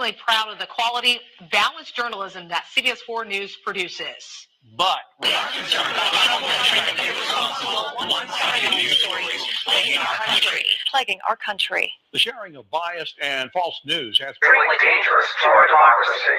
extremely proud of the quality, balanced journalism that CBS 4 News produces. But we are concerned about irresponsible, one-sided news stories plaguing our country. The sharing of biased and false news has been extremely dangerous to our democracy.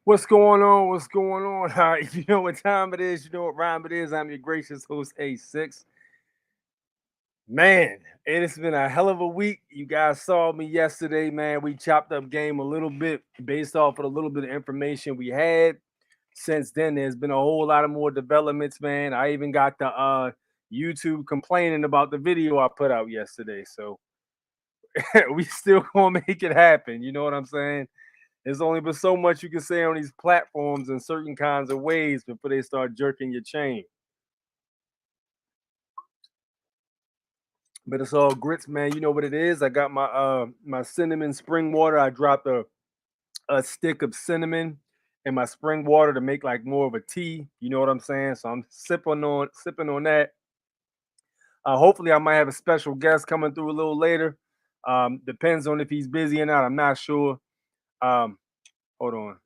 What's going on? What's going on? All right, you know what time it is. You know what rhyme it is. I'm your gracious host, A6. Man, it has been a hell of a week. You guys saw me yesterday, man. We chopped up game a little bit based off of a little bit of information we had. Since then, there's been a whole lot of more developments, man. I even got the YouTube complaining about the video I put out yesterday. So we still gonna make it happen. You know what I'm saying? There's only but so much you can say on these platforms in certain kinds of ways before they start jerking your chain. But it's all grits, man. You know what it is. I got my cinnamon spring water. I dropped a stick of cinnamon in my spring water to make like more of a tea. You know what I'm saying? So I'm sipping on that. Hopefully, I might have a special guest coming through a little later. Depends on if he's busy or not. I'm not sure. Hold on.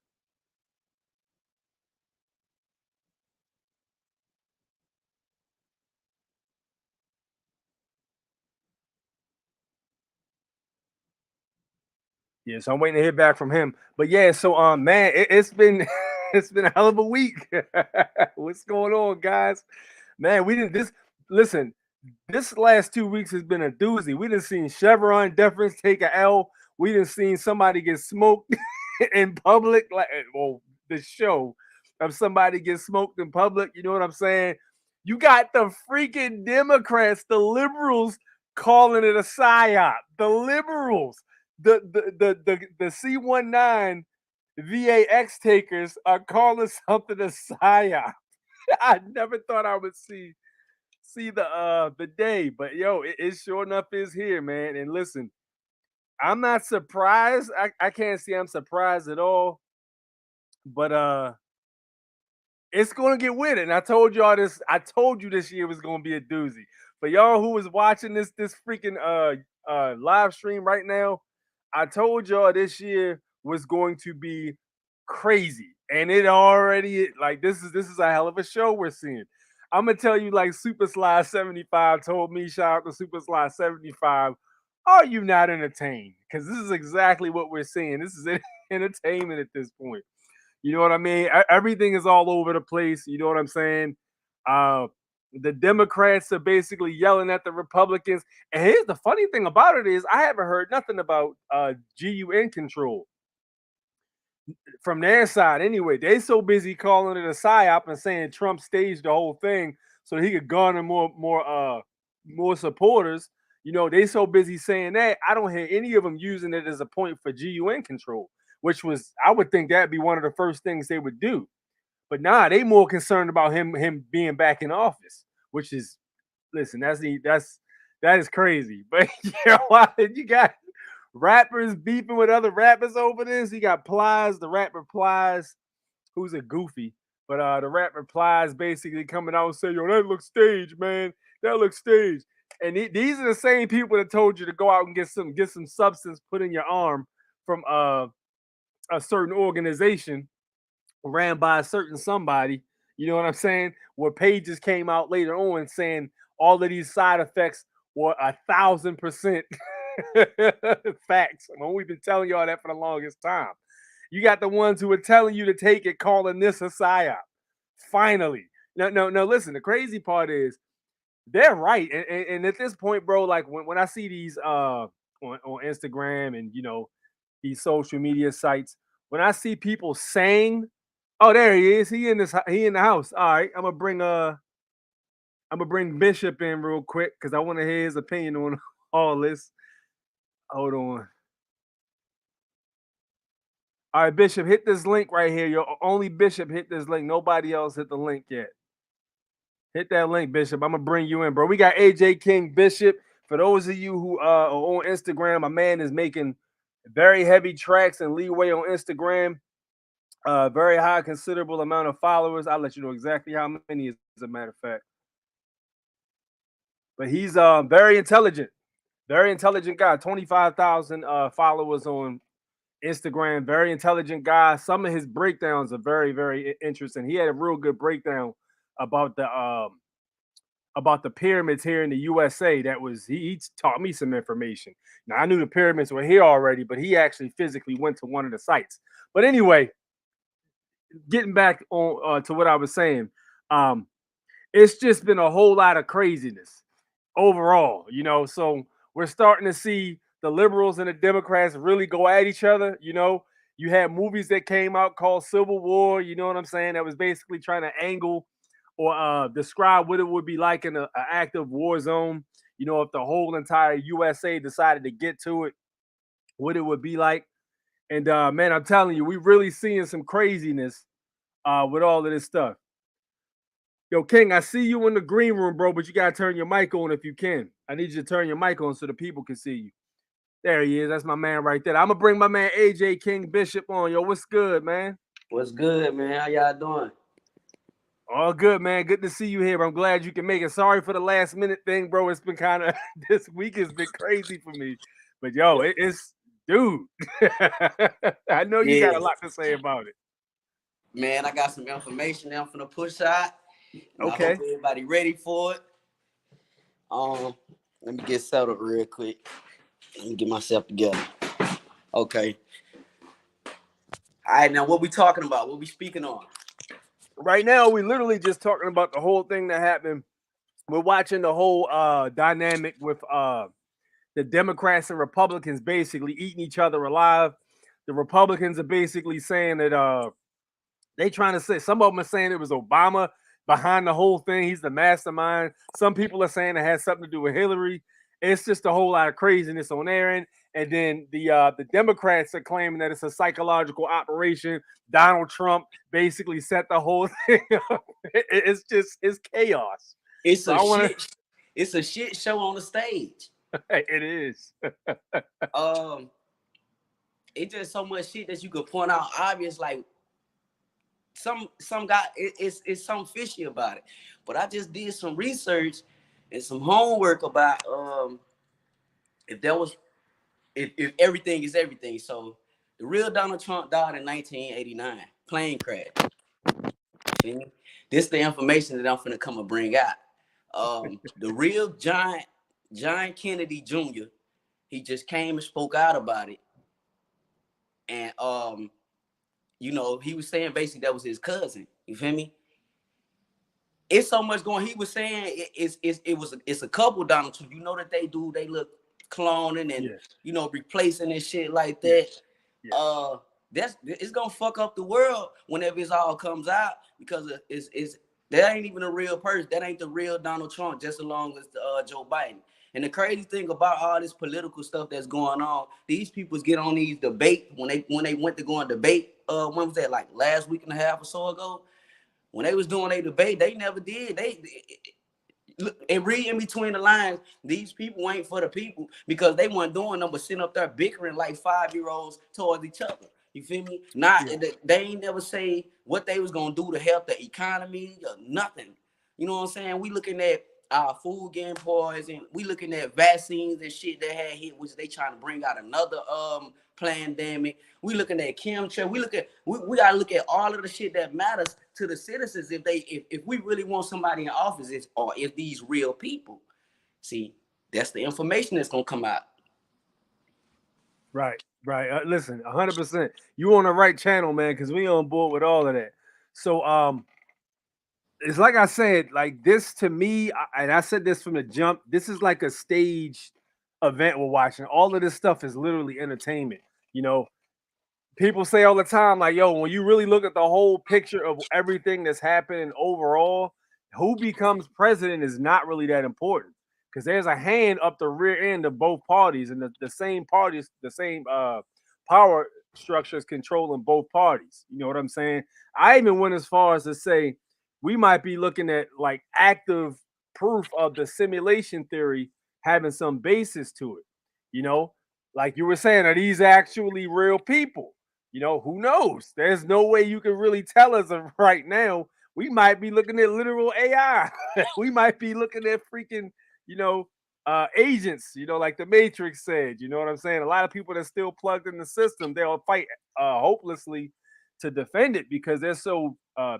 Yeah, so I'm waiting to hear back from him. But yeah, so man, it's been it's been a hell of a week. What's going on, guys? Man, we didn't this listen. This last 2 weeks has been a doozy. We didn't seen Chevron deference take a L. We didn't seen somebody get smoked in public, like well, the show of somebody get smoked in public. You know what I'm saying? You got the freaking Democrats, the liberals, calling it a psyop. The liberals, the C19 VAX takers are calling something a psyop. I never thought I would see see the day. But yo, it sure enough is here, man. And listen, I'm not surprised. I can't say I'm surprised at all. But it's gonna get with it. And I told y'all this. I told you this year was gonna be a doozy. For y'all who was watching this freaking live stream right now, I told y'all this year was going to be crazy, and it already like this is a hell of a show we're seeing. I'm gonna tell you, like Super Sly 75 told me, shout out to Super Sly 75. Are you not entertained? Because this is exactly what we're seeing. This is entertainment at this point. You know what I mean? Everything is all over the place. You know what I'm saying? The Democrats are basically yelling at the Republicans. And here's the funny thing about it is I haven't heard nothing about GUN control from their side. Anyway, they so busy calling it a psyop and saying Trump staged the whole thing so he could garner more supporters. You know, they so busy saying that I don't hear any of them using it as a point for GUN control, which was I would think that'd be one of the first things they would do. But nah, they more concerned about him being back in office, which is listen, that is crazy. But you got rappers beefing with other rappers over this. You got Plies, the rapper Plies, who's a goofy, but the rapper Plies basically coming out and saying, "Yo, that looks staged, man. That looks staged." And these are the same people that told you to go out and get some substance put in your arm from a certain organization ran by a certain somebody. You know what I'm saying? Where pages came out later on saying all of these side effects were 1,000% facts. I mean, we've been telling y'all that for the longest time. You got the ones who are telling you to take it, calling this a psyop. Finally. No, listen, the crazy part is they're right. And at this point, bro, like when I see these on Instagram and these social media sites, when I see people saying, "Oh, there he is. He in the house." All right, I'm gonna bring Bishop in real quick because I want to hear his opinion on all this. Hold on. All right, Bishop, hit this link right here. Your only Bishop hit this link. Nobody else hit the link yet. Hit that link, Bishop. I'm gonna bring you in, bro. We got AJ King Bishop. For those of you who are on Instagram, my man is making very heavy tracks and leeway on Instagram. Very high, considerable amount of followers. I'll let you know exactly how many, as a matter of fact. But he's very intelligent guy. 25,000 followers on Instagram. Very intelligent guy. Some of his breakdowns are very, very interesting. He had a real good breakdown about the pyramids here in the USA. That was he taught me some information. Now I knew the pyramids were here already, but he actually physically went to one of the sites. But anyway, getting back on to what I was saying, it's just been a whole lot of craziness overall, So we're starting to see the liberals and the Democrats really go at each other. You had movies that came out called Civil War. You know what I'm saying? That was basically trying to angle or describe what it would be like in an active war zone. If the whole entire USA decided to get to it, what it would be like. And man, I'm telling you, we really seeing some craziness with all of this stuff. Yo, King, I see you in the green room, bro, but you gotta turn your mic on if you can. I need you to turn your mic on so the people can see you. There he is. That's my man right there. I'm gonna bring my man AJ King Bishop on. Yo, what's good, man? What's good, man? How y'all doing? All good, man. Good to see you here. I'm glad you can make it. Sorry for the last minute thing, bro. It's been kind of this week has been crazy for me. But yo, it's dude. I know you got a lot to say about it. Man, I got some information I'm finna push out. Okay. I hope everybody ready for it. Let me get settled real quick. Let me get myself together. Okay. All right, now what we talking about? What we speaking on? Right now, we literally just talking about the whole thing that happened. We're watching the whole dynamic with the Democrats and Republicans basically eating each other alive. The Republicans are basically saying that they trying to say, some of them are saying it was Obama behind the whole thing. He's the mastermind. Some people are saying it has something to do with Hillary. It's just a whole lot of craziness on their end. And then the Democrats are claiming that it's a psychological operation. Donald Trump basically set the whole thing up. It's chaos. It's So a I want shit. It's a shit show on the stage. to. It is. It's just so much shit that you could point out. Obvious, like some guy. It's something fishy about it. But I just did some research and some homework about if there was if everything is everything. So the real Donald Trump died in 1989, plane crash. See me? This is the information that I'm finna come and bring out. The real John Kennedy Jr. He just came and spoke out about it, and you know, he was saying basically that was his cousin. You feel me? It's so much going. He was saying it's a couple Donald Trump. You know that they look cloning and Yes. you know replacing and shit like that. Yes. Yes. It's gonna fuck up the world whenever it all comes out because it's that ain't even a real person. That ain't the real Donald Trump. Just as long as Joe Biden. And the crazy thing about all this political stuff that's going on, these people get on these debate when they went to go on debate. When was that? Like last week and a half or so ago. When they was doing their debate, they never did. And read in between the lines, these people ain't for the people because they weren't doing them but sitting up there bickering like 5-year-olds towards each other. You feel me? They ain't never say what they was gonna do to help the economy or nothing. You know what I'm saying? We looking at our food getting poisoned. We looking at vaccines and shit that had hit, which they trying to bring out another pandemic. We looking at chemtrail. We gotta look at all of the shit that matters to the citizens if we really want somebody in office or if these real people. See, that's the information that's gonna come out. Right. Listen, 100%. You on the right channel, man, because we on board with all of that. So it's like I said, like this to me, and I said this from the jump. This is like a staged event we're watching. All of this stuff is literally entertainment. You know, people say all the time, like, yo, when you really look at the whole picture of everything that's happening overall, who becomes president is not really that important because there's a hand up the rear end of both parties, and the same parties, the same power structures controlling both parties. You know what I'm saying? I even went as far as to say we might be looking at like active proof of the simulation theory having some basis to it. You know, like you were saying, are these actually real people? You know, who knows? There's no way you can really tell us of right now. We might be looking at literal AI. We might be looking at freaking, agents, like the Matrix said. You know what I'm saying? A lot of people that's still plugged in the system, they'll fight hopelessly to defend it because they're so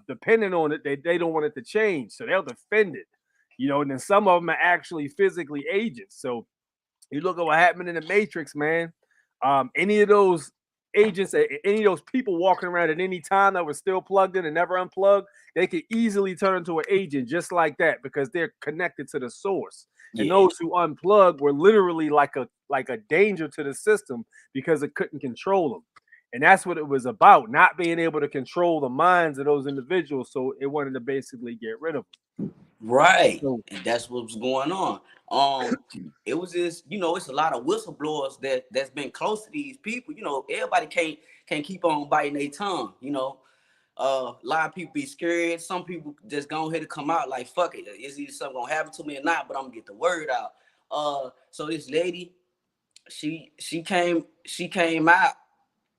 dependent on it. They don't want it to change. So they'll defend it. And then some of them are actually physically agents. So you look at what happened in the Matrix, man. Any of those agents, any of those people walking around at any time that were still plugged in and never unplugged, they could easily turn into an agent just like that because they're connected to the source. Yeah. And those who unplugged were literally like a danger to the system because it couldn't control them. And that's what it was about, not being able to control the minds of those individuals. So it wanted to basically get rid of them. Right. So, and that's what was going on. It was this, it's a lot of whistleblowers that's been close to these people. Everybody can't keep on biting their tongue. A lot of people be scared. Some people just go ahead and come out like, fuck it. Is either something gonna happen to me or not? But I'm gonna get the word out. So this lady, she came out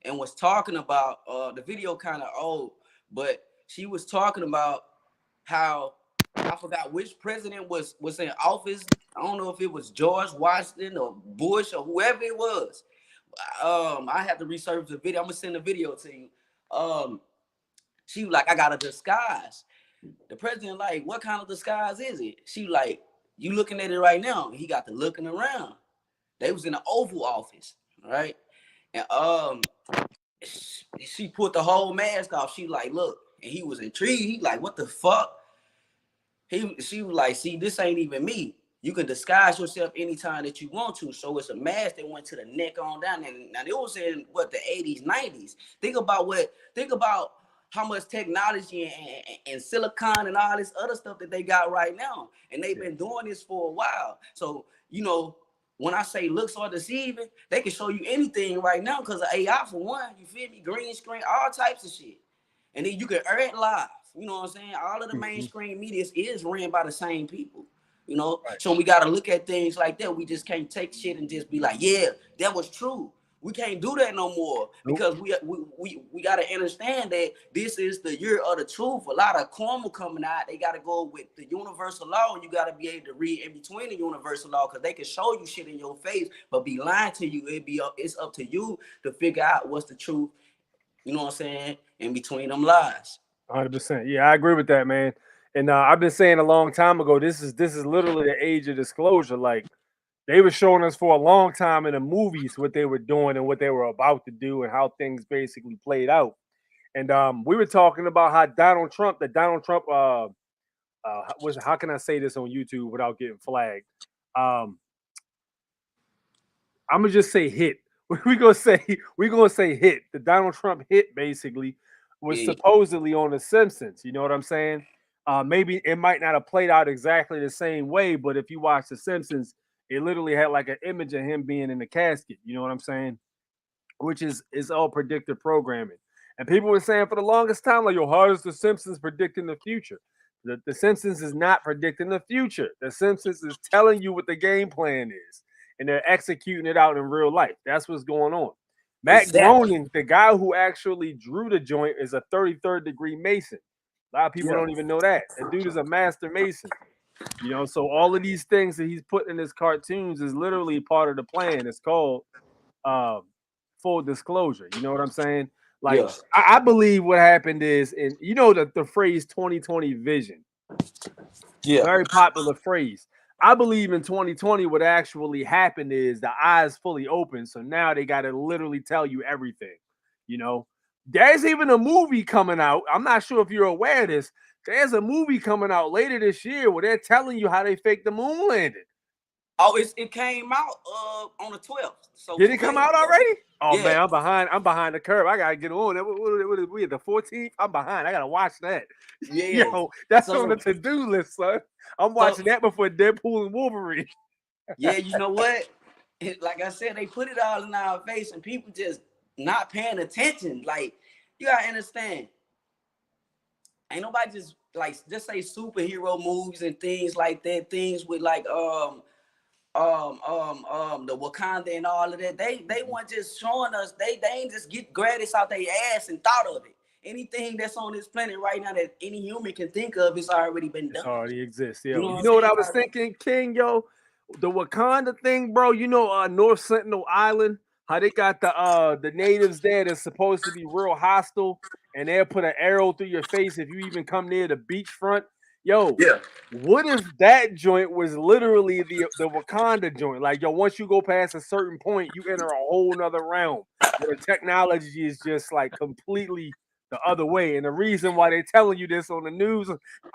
and was talking about the video kind of old, but she was talking about how I forgot which president was in office. I don't know if it was George Washington or Bush or whoever it was. I have to research the video. I'm gonna send the video to you. She was like, I got a disguise. The president like, what kind of disguise is it? She like, you looking at it right now. He got the looking around. They was in the Oval Office, right? And she put the whole mask off. She like, look, and he was intrigued. He like, what the fuck? She was like, see, this ain't even me. You can disguise yourself anytime that you want to. So it's a mask that went to the neck on down. And now it was in the 80s, 90s. Think about how much technology and silicon and all this other stuff that they got right now. And they've been doing this for a while. So, when I say looks are deceiving, they can show you anything right now because of AI for one. You feel me? Green screen, all types of shit. And then you can earn it live. You know what I'm saying? All of the Mhm. mainstream media is ran by the same people. You know, Right. so we got to look at things like that. We just can't take shit and just be like, yeah, that was true. We can't do that no more because we got to understand that this is the year of the truth. A lot of karma coming out. They got to go with the universal law, and you got to be able to read in between the universal law because they can show you shit in your face, but be lying to you. It's up to you to figure out what's the truth. You know what I'm saying? In between them lies. 100%. Yeah, I agree with that, man. And I've been saying a long time ago, this is literally the age of disclosure. Like they were showing us for a long time in the movies what they were doing and what they were about to do and how things basically played out. And we were talking about how Donald Trump how can I say this on YouTube without getting flagged? Um, I'm gonna just say hit. We're gonna say hit. The Donald Trump hit basically was Yeah. supposedly on The Simpsons. You know what I'm saying? Maybe it might not have played out exactly the same way, but if you watch The Simpsons, it literally had like an image of him being in the casket. You know what I'm saying? Which is all predictive programming. And people were saying for the longest time, like, yo, how is The Simpsons predicting the future? The Simpsons is not predicting the future. The Simpsons is telling you what the game plan is, and they're executing it out in real life. That's what's going on. Matt Exactly. Groening, the guy who actually drew the joint, is a 33rd degree Mason. A lot of people Yeah. don't even know that. The dude is a master Mason. You know, so all of these things that he's put in his cartoons is literally part of the plan. It's called um, full disclosure. You know what I'm saying? Like, Yeah. I believe what happened is, and you know the phrase 2020 vision, Yeah. very popular phrase. I believe in 2020, what actually happened is the eyes fully open. So now they got to literally tell you everything. You know, there's even a movie coming out. I'm not sure if you're aware of this. There's a movie coming out later this year where they're telling you how they faked the moon landing. Oh, it came out on the 12th. So Did 2 it come days out ago. already? Oh Yeah. man, I'm behind. I'm behind the curve. I gotta get on. What is we at the 14th? I'm behind. I gotta watch that. Yeah. Yo, that's on the So to-do list, son. I'm so watching that before Deadpool and Wolverine. yeah, you know what? Like I said, they put it all in our face and people just not paying attention. Like, you gotta understand. Ain't nobody just say superhero movies and things like that, things with like the Wakanda and all of that. They weren't just showing us, they ain't just get gratis out their ass and thought of it. Anything that's on this planet right now that any human can think of, it's already been It done. already exists. You Yo, know what you I'm know what saying? I was thinking, King? Yo, the Wakanda thing, bro. You know, North Sentinel Island, how they got the natives there that's supposed to be real hostile, and they'll put an arrow through your face if you even come near the beachfront. Yo, Yeah. what if that joint was literally the Wakanda joint? Like, yo, once you go past a certain point, you enter a whole nother realm where the technology is just like completely the other way. And the reason why they're telling you this on the news,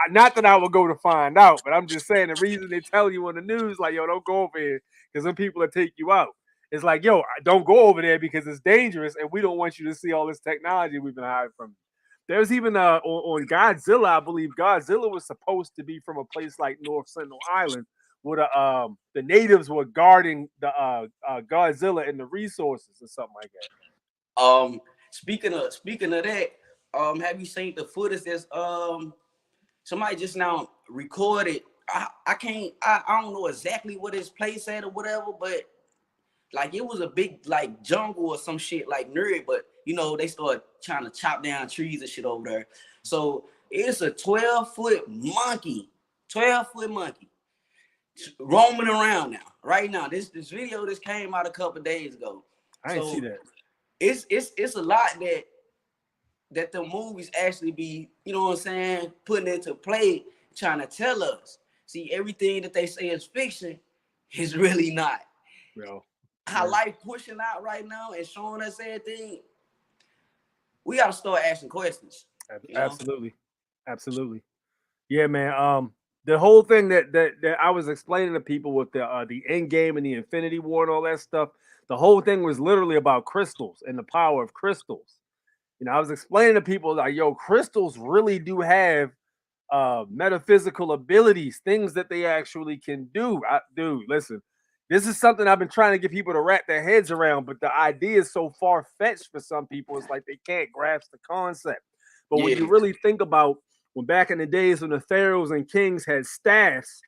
not that I would go to find out, but I'm just saying the reason they tell you on the news, like, yo, don't go over here because some people will take you out. It's like, yo, don't go over there because it's dangerous and we don't want you to see all this technology we've been hiding from you. There's even on Godzilla, I believe Godzilla was supposed to be from a place like North Sentinel Island, where the natives were guarding the Godzilla and the resources or something like that. Speaking of that, have you seen the footage that's somebody just now recorded? I don't know exactly what his place at or whatever, but like it was a big like jungle or some shit like nerd, but you know they started trying to chop down trees and shit over there. So it's a 12-foot monkey, 12-foot monkey roaming around now. Right now, this video this came out a couple days ago. I didn't see So that. it's a lot that the movies actually be, you know what I'm saying, putting into play, trying to tell us. See, everything that they say is fiction is really not. Yo, How yeah. life pushing out right now and showing us everything, we got to start asking questions. You know? Absolutely. Yeah, man. The whole thing that I was explaining to people with the end game and the Infinity War and all that stuff, the whole thing was literally about crystals and the power of crystals. You know, I was explaining to people like, yo, crystals really do have metaphysical abilities, things that they actually can do. Dude, listen, this is something I've been trying to get people to wrap their heads around, but the idea is so far fetched for some people. It's like they can't grasp the concept. But when Yeah. you really think about when back in the days when the pharaohs and kings had staffs,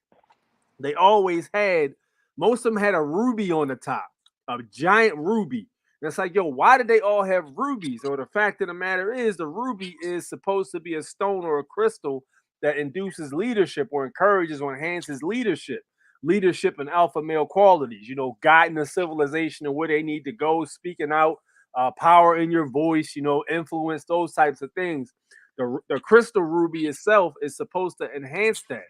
they always had, most of them had a ruby on the top, a giant ruby. And it's like, yo, why did they all have rubies? Or the fact of the matter is, the ruby is supposed to be a stone or a crystal that induces leadership or encourages or enhances leadership and alpha male qualities, you know, guiding the civilization and where they need to go, speaking out, power in your voice, you know, influence, those types of things. The crystal ruby itself is supposed to enhance that.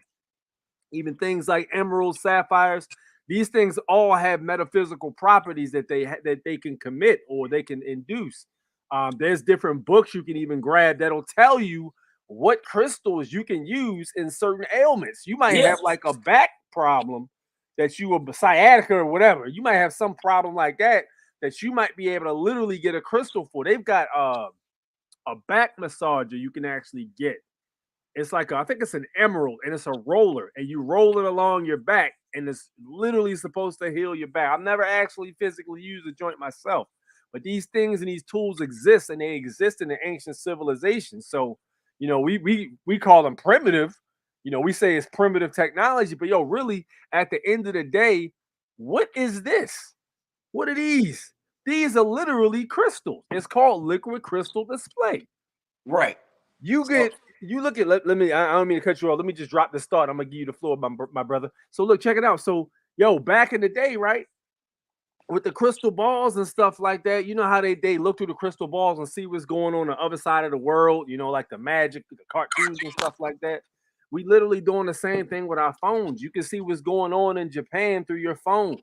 Even things like emeralds, sapphires, these things all have metaphysical properties that they can commit or they can induce. There's different books you can even grab that'll tell you what crystals you can use in certain ailments. You might have like a back problem that you were sciatica or whatever. You might have some problem like that you might be able to literally get a crystal for. They've got a back massager you can actually get. It's like I think it's an emerald and it's a roller, and you roll it along your back, and it's literally supposed to heal your back. I've never actually physically used a joint myself, but these things and these tools exist, and they exist in the ancient civilization. So, you know, we call them primitive. You know, we say it's primitive technology, but yo, really, at the end of the day, what is this? What are these? These are literally crystals. It's called liquid crystal display. Right. You get you look at let me I don't mean to cut you off. Let me just drop the start. I'm gonna give you the floor, my brother. So look, check it out. So yo, back in the day, right, with the crystal balls and stuff like that, you know how they look through the crystal balls and see what's going on the other side of the world, you know, like the magic, the cartoons and stuff like that. We literally doing the same thing with our phones. You can see what's going on in Japan through your phone.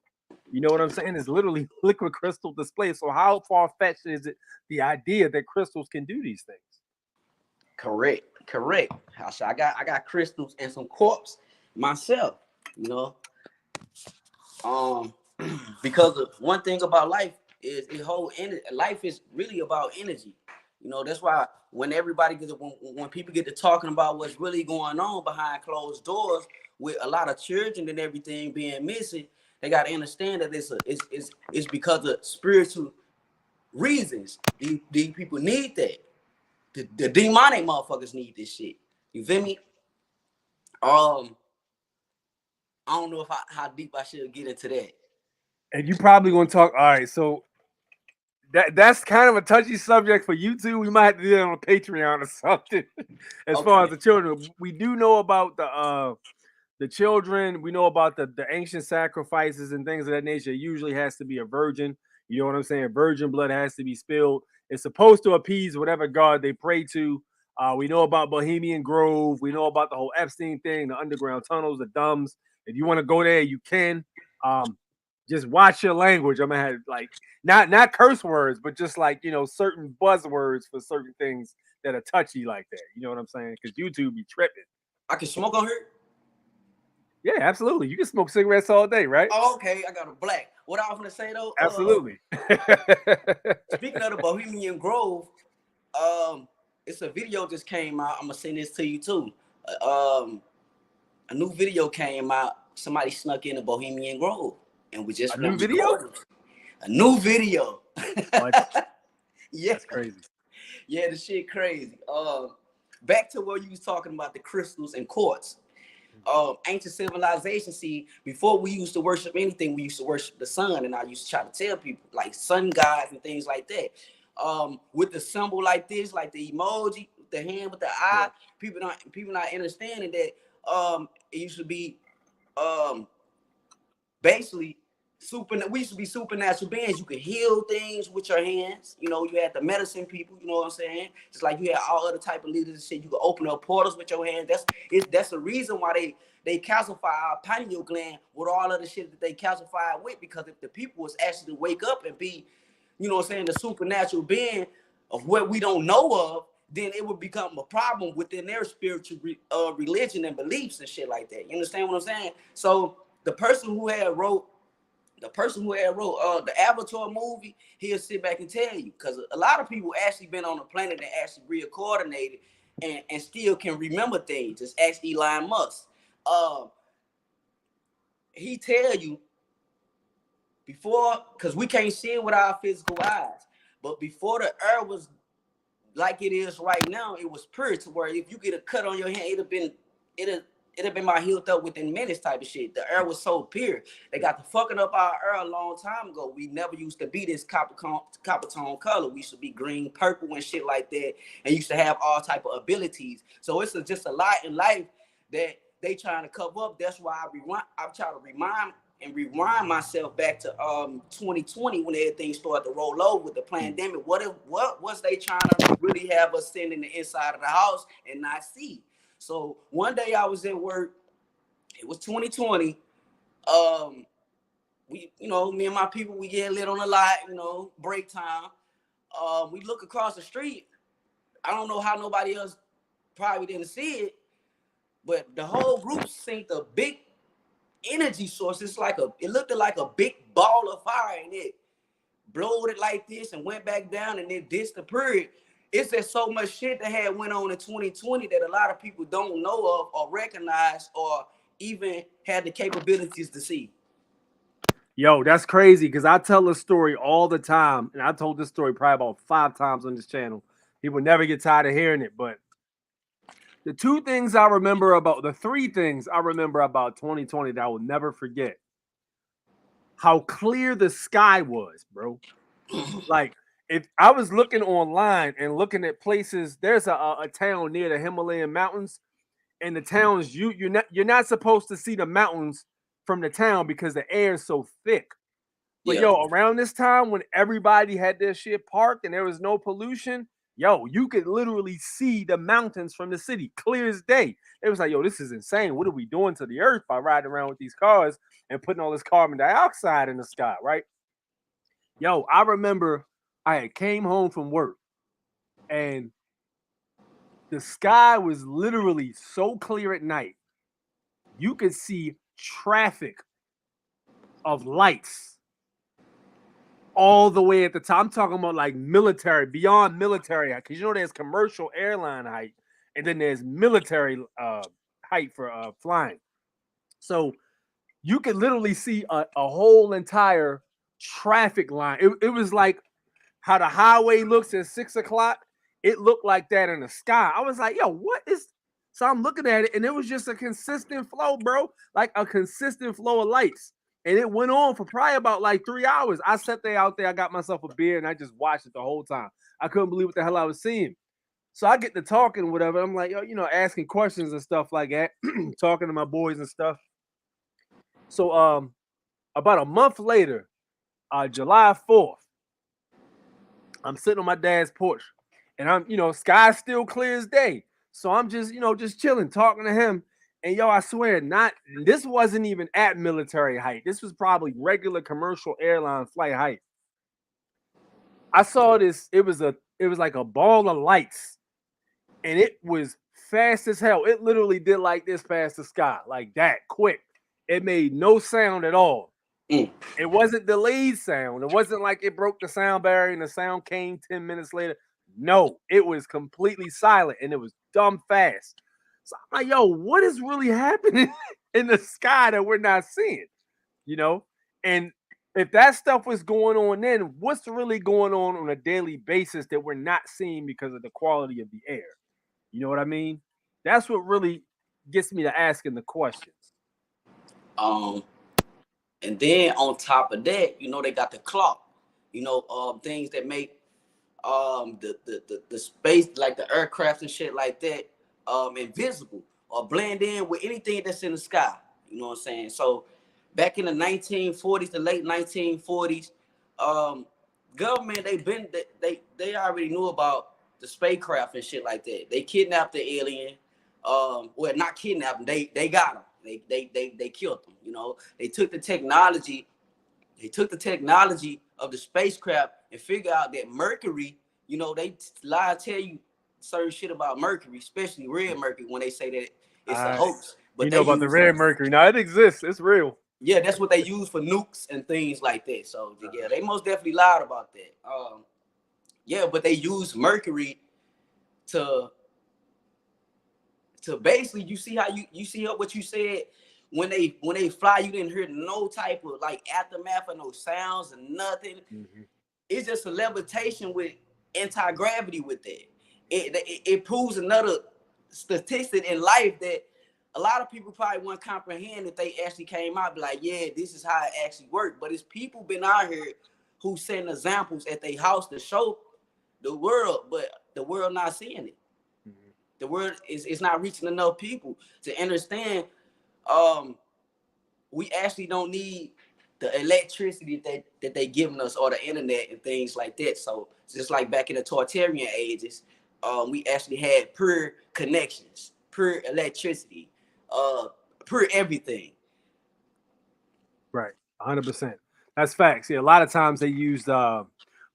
You know what I'm saying? It's literally liquid crystal display. So how far fetched is it the idea that crystals can do these things? Correct. I got crystals and some quartz myself, you know. Because of one thing about life is life is really about energy. You know, that's why when people get to talking about what's really going on behind closed doors with a lot of children and everything being missing, they got to understand that it's because of spiritual reasons. These people need that. The demonic motherfuckers need this shit. You feel me? I don't know how deep I should get into that. And you probably gonna talk. All right, so that's kind of a touchy subject for you two. We might have to do that on Patreon or something. As far as the children, we do know about the children. We know about the ancient sacrifices and things of that nature. It usually has to be a virgin. You know what I'm saying? Virgin blood has to be spilled. It's supposed to appease whatever god they pray to. We know about Bohemian Grove. We know about the whole Epstein thing, the underground tunnels, the dumbs. If you want to go there, you can. Just watch your language. I'm gonna have like not curse words, but just like, you know, certain buzzwords for certain things that are touchy like that. You know what I'm saying? Because YouTube be tripping. I can smoke on here? Yeah, absolutely. You can smoke cigarettes all day, right? Oh, okay, I got a black. What I was gonna say though? Absolutely. Speaking of the Bohemian Grove, it's a video just came out. I'm gonna send this to you too. A new video came out. Somebody snuck in the Bohemian Grove, and we just a new video. A new video. Yeah, that's crazy. Yeah, the shit crazy. Back to what you was talking about, the crystals and quartz. Ancient civilization. See, before we used to worship anything, we used to worship the sun, and I used to try to tell people like sun gods and things like that. With the symbol like this, like the emoji, the hand with the eye, people not understanding that it used to be basically we used to be supernatural beings. You could heal things with your hands. You know, you had the medicine people, you know what I'm saying? It's like you had all other type of leaders and shit. You could open up portals with your hands. That's the reason why they calcify our pineal gland with all of the shit that they calcify with, because if the people was actually to wake up and be, you know what I'm saying, the supernatural being of what we don't know of, then it would become a problem within their spiritual religion and beliefs and shit like that. You understand what I'm saying? So the person who had wrote the Avatar movie, he'll sit back and tell you, because a lot of people actually been on the planet and actually reincarnated and still can remember things. Just ask Elon Musk. He tell you before, because we can't see it with our physical eyes, but before the earth was like it is right now, it was pure to where if you get a cut on your hand, it'd have been my healed up within minutes type of shit. The air was so pure. They got the fucking up our air a long time ago. We never used to be this copper tone color. We used to be green, purple, and shit like that, and used to have all type of abilities. So it's just a lot in life that they trying to cover up. That's why I'm trying to rewind myself back to 2020 when everything started to roll over with the pandemic. What was they trying to really have us sitting in the inside of the house and not see? So one day I was at work. It was 2020. Me and my people, we get lit on the lot. Break time. We look across the street. I don't know how nobody else probably didn't see it, but the whole group seen the big energy source. It looked like a big ball of fire, and it blowed it like this and went back down, and it disappeared. It's just so much shit that had went on in 2020 that a lot of people don't know of or recognize or even had the capabilities to see. Yo, that's crazy because I tell this story all the time, and I told this story probably about 5 times on this channel. People never get tired of hearing it, but the 3 things I remember about 2020 that I will never forget. How clear the sky was, bro. Like, if I was looking online and looking at places, there's a town near the Himalayan mountains, and the towns you're not supposed to see the mountains from the town because the air is so thick. But yo, around this time when everybody had their shit parked and there was no pollution, yo, you could literally see the mountains from the city clear as day. It was like, yo, this is insane. What are we doing to the earth by riding around with these cars and putting all this carbon dioxide in the sky, right? Yo, I remember I had came home from work and the sky was literally so clear at night. You could see traffic of lights all the way at the top. I'm talking about like military, beyond military, because there's commercial airline height and then there's military height for flying. So you could literally see a whole entire traffic line. It was like how the highway looks at 6 o'clock. It looked like that in the sky. I was like, yo, what is? So I'm looking at it, and it was just a consistent flow, bro. Like a consistent flow of lights. And it went on for probably about like 3 hours. I sat there out there, I got myself a beer, and I just watched it the whole time. I couldn't believe what the hell I was seeing. So I get to talking, whatever. I'm like, yo, asking questions and stuff like that, talking to my boys and stuff. So about a month later, July 4th, I'm sitting on my dad's porch, and I'm, sky's still clear as day. So I'm just chilling, talking to him. And yo, I swear, this wasn't even at military height. This was probably regular commercial airline flight height. I saw this. It was like a ball of lights, and it was fast as hell. It literally did like this past the sky, like that, quick. It made no sound at all. It wasn't delayed sound. It wasn't like it broke the sound barrier and the sound came 10 minutes later. No, it was completely silent and it was dumb fast. So I'm like, yo, what is really happening in the sky that we're not seeing? And if that stuff was going on then, what's really going on a daily basis that we're not seeing because of the quality of the air? You know what I mean? That's what really gets me to asking the questions. And then on top of that, they got the clock, things that make the space, like the aircraft and shit like that, invisible or blend in with anything that's in the sky. You know what I'm saying? So back in the 1940s, the late 1940s, government, they already knew about the spacecraft and shit like that. They kidnapped the alien. Well, not kidnapped them. They got them. They killed them. They took the technology. They took the technology of the spacecraft and figured out that Mercury. They lie, tell you certain shit about Mercury, especially red Mercury, when they say that it's a hoax. But about the red Mercury. Now it exists. It's real. Yeah, that's what they use for nukes and things like that. So yeah, they most definitely lied about that. Yeah, but they use Mercury to basically, you see what you said, when they fly, you didn't hear no type of like aftermath or no sounds and nothing. Mm-hmm. It's just a levitation with anti-gravity with that. it proves another statistic in life that a lot of people probably won't comprehend if they actually came out and be like, yeah, this is how it actually worked. But it's people been out here who send examples at their house to show the world, but the world not seeing it. Mm-hmm. The world is not reaching enough people to understand. We actually don't need the electricity that they giving us or the internet and things like that. So just like back in the Tortarian ages, we actually had pure connections, pure electricity, pure everything. Right, 100%. That's facts. Yeah, a lot of times they used, of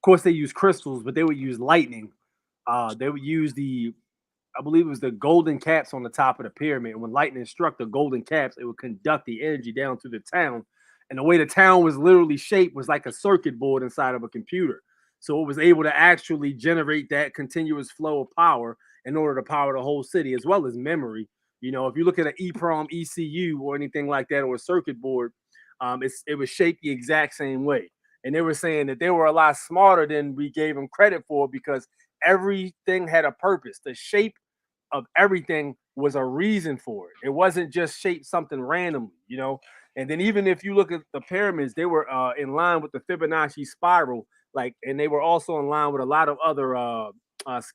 course, they use crystals, but they would use lightning. They would use I believe it was the golden caps on the top of the pyramid. And when lightning struck the golden caps, it would conduct the energy down through the town. And the way the town was literally shaped was like a circuit board inside of a computer. So it was able to actually generate that continuous flow of power in order to power the whole city, as well as memory. You know, if you look at an EEPROM ECU or anything like that, or a circuit board, it was shaped the exact same way. And they were saying that they were a lot smarter than we gave them credit for, because everything had a purpose. The shape of everything was a reason for it. It wasn't just shaped something randomly, you know. And then even if you look at the pyramids, they were in line with the Fibonacci spiral, like, and they were also in line with a lot of other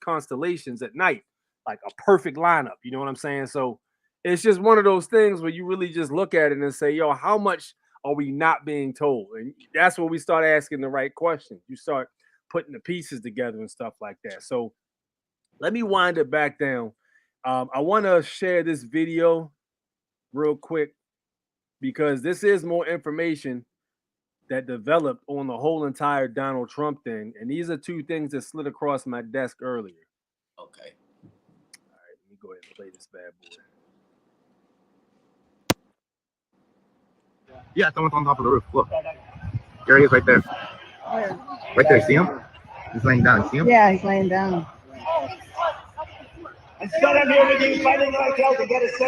constellations at night, like a perfect lineup. You know what I'm saying? So it's just one of those things where you really just look at it and say, yo, how much are we not being told? And that's where we start asking the right questions. You start putting the pieces together and stuff like that. So let me wind it back down. I want to share this video real quick because this is more information that developed on the whole entire Donald Trump thing. And these are two things that slid across my desk earlier. Okay. All right, let me go ahead and play this bad boy. Yeah, someone's on top of the roof. Look. There he is right there. Right there, see him? He's laying down. See him? Yeah, he's laying down.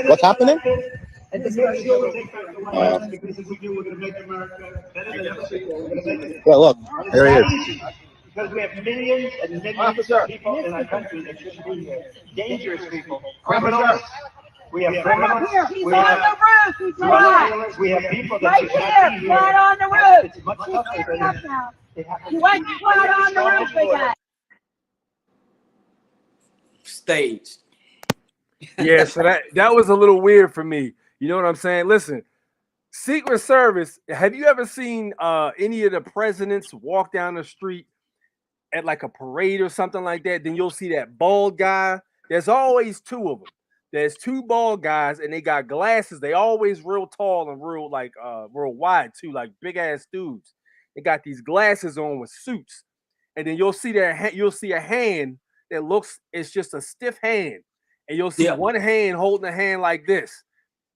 What's happening? Yeah, look. There he is. Because we have millions and millions of people in our country that shouldn't be here. Dangerous people. Criminals. We have criminals. He's on the roof. He's alive. We have people that Right should not be here, here. right on the roof. It's much He's tougher standing than up now. You went right on the roof, big guy. Staged. Yeah, so that was a little weird for me. You know what I'm saying? Listen, Secret Service, have you ever seen any of the presidents walk down the street at like a parade or something like that? Then you'll see that bald guy. There's always two of them. There's two bald guys and they got glasses. They always real tall and real real wide too, like big ass dudes. They got these glasses on with suits. And then you'll see a hand that looks, it's just a stiff hand. And you'll see one hand holding a hand like this.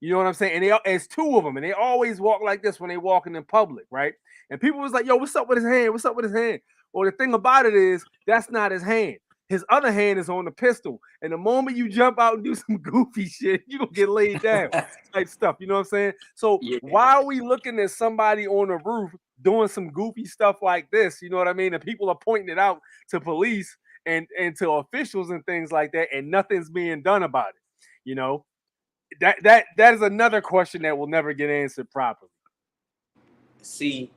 You know what I'm saying? And it's two of them, and they always walk like this when they walking in public, right? And people was like, yo, what's up with his hand? What's up with his hand? Well, the thing about it is that's not his hand. His other hand is on the pistol. And the moment you jump out and do some goofy shit, you're gonna get laid down type stuff. You know what I'm saying? So why are we looking at somebody on the roof doing some goofy stuff like this? You know what I mean? And people are pointing it out to police and to officials and things like that, and nothing's being done about it. You know, that is another question that will never get answered properly. See,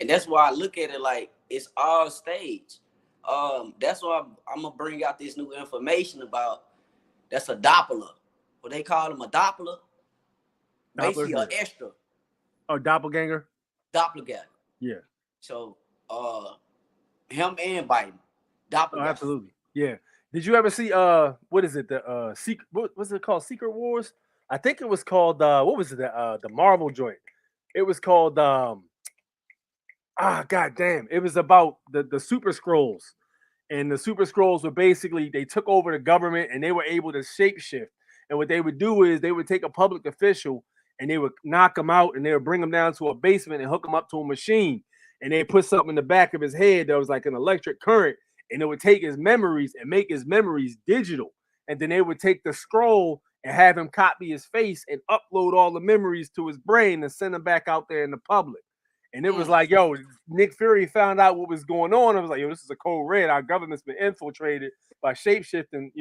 and that's why I look at it like it's all staged. That's why I'm gonna bring out this new information about that's a Doppler. What they call them, a Doppler. Basically an extra. Oh, doppelganger? Doppelganger. Yeah. So him and Biden. Doppelganger. Oh, absolutely. Yeah. Did you ever see what is it? The secret, what was it called? Secret Wars? I think it was called what was it? The Marvel joint. It was called god damn. It was about the Super Scrolls. And the Super Scrolls were basically, they took over the government and they were able to shapeshift. And what they would do is they would take a public official and they would knock him out and they would bring him down to a basement and hook him up to a machine. And they put something in the back of his head that was like an electric current. And it would take his memories and make his memories digital. And then they would take the scroll and have him copy his face and upload all the memories to his brain and send them back out there in the public. And it was like, yo, Nick Fury found out what was going on. It was like, yo, this is a code red. Our government's been infiltrated by shapeshifting,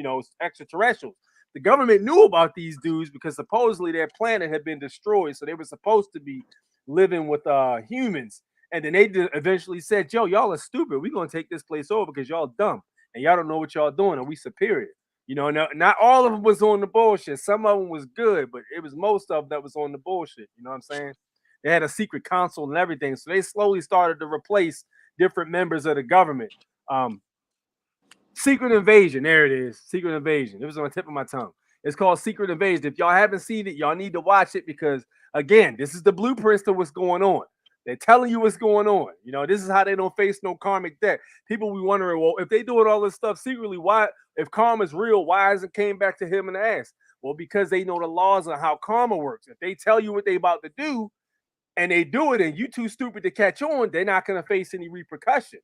extraterrestrials. The government knew about these dudes because supposedly their planet had been destroyed. So they were supposed to be living with humans. And then they eventually said, yo, y'all are stupid. We're going to take this place over because y'all dumb. And y'all don't know what y'all doing. And we superior. Not all of them was on the bullshit. Some of them was good, but it was most of them that was on the bullshit. You know what I'm saying? They had a secret council and everything. So they slowly started to replace different members of the government. Secret Invasion. There it is. Secret Invasion. It was on the tip of my tongue. It's called Secret Invasion. If y'all haven't seen it, y'all need to watch it because, again, this is the blueprints to what's going on. They're telling you what's going on. This is how they don't face no karmic debt. People be wondering, well, if they doing all this stuff secretly, why, if karma's real, why hasn't it came back to him in the ass? Well, because they know the laws of how karma works. If they tell you what they about to do, and they do it, and you too stupid to catch on, they're not going to face any repercussion.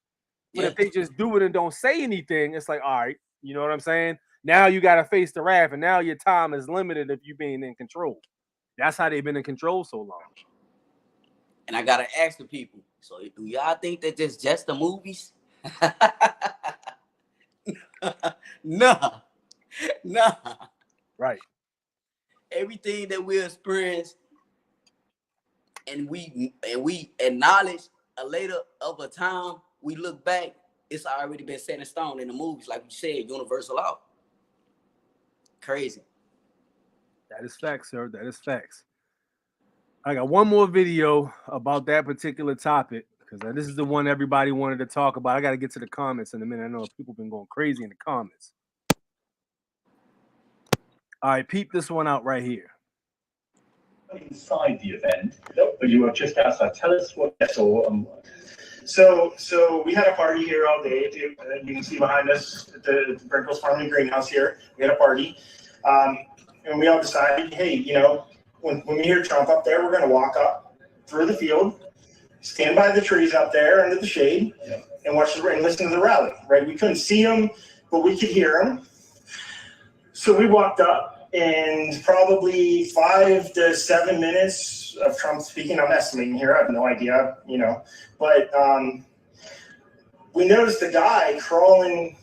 But if they just do it and don't say anything, it's like, all right, you know what I'm saying? Now you got to face the wrath, and now your time is limited if you're being in control. That's how they've been in control so long. And I got to ask the people, so do y'all think that this just the movies? Nah. Right. Everything that we experience and we acknowledge a later of a time, we look back, it's already been set in stone in the movies, like you said, universal law. Crazy. That is facts, sir. That is facts. I got one more video about that particular topic because this is the one everybody wanted to talk about. I got to get to the comments in a minute. I know people been going crazy in the comments. All right, peep this one out right here. Inside the event, but you were just outside. Tell us what you saw. So we had a party here all day. You can see behind us at the Brinkles Farming Greenhouse here. We had a party, and we all decided, hey, when we hear Trump up there, we're going to walk up through the field, stand by the trees up there under the shade, and watch and listen to the rally. Right? We couldn't see him, but we could hear him. So we walked up. And probably 5 to 7 minutes of Trump speaking. I'm estimating here. I have no idea, But we noticed a guy crawling,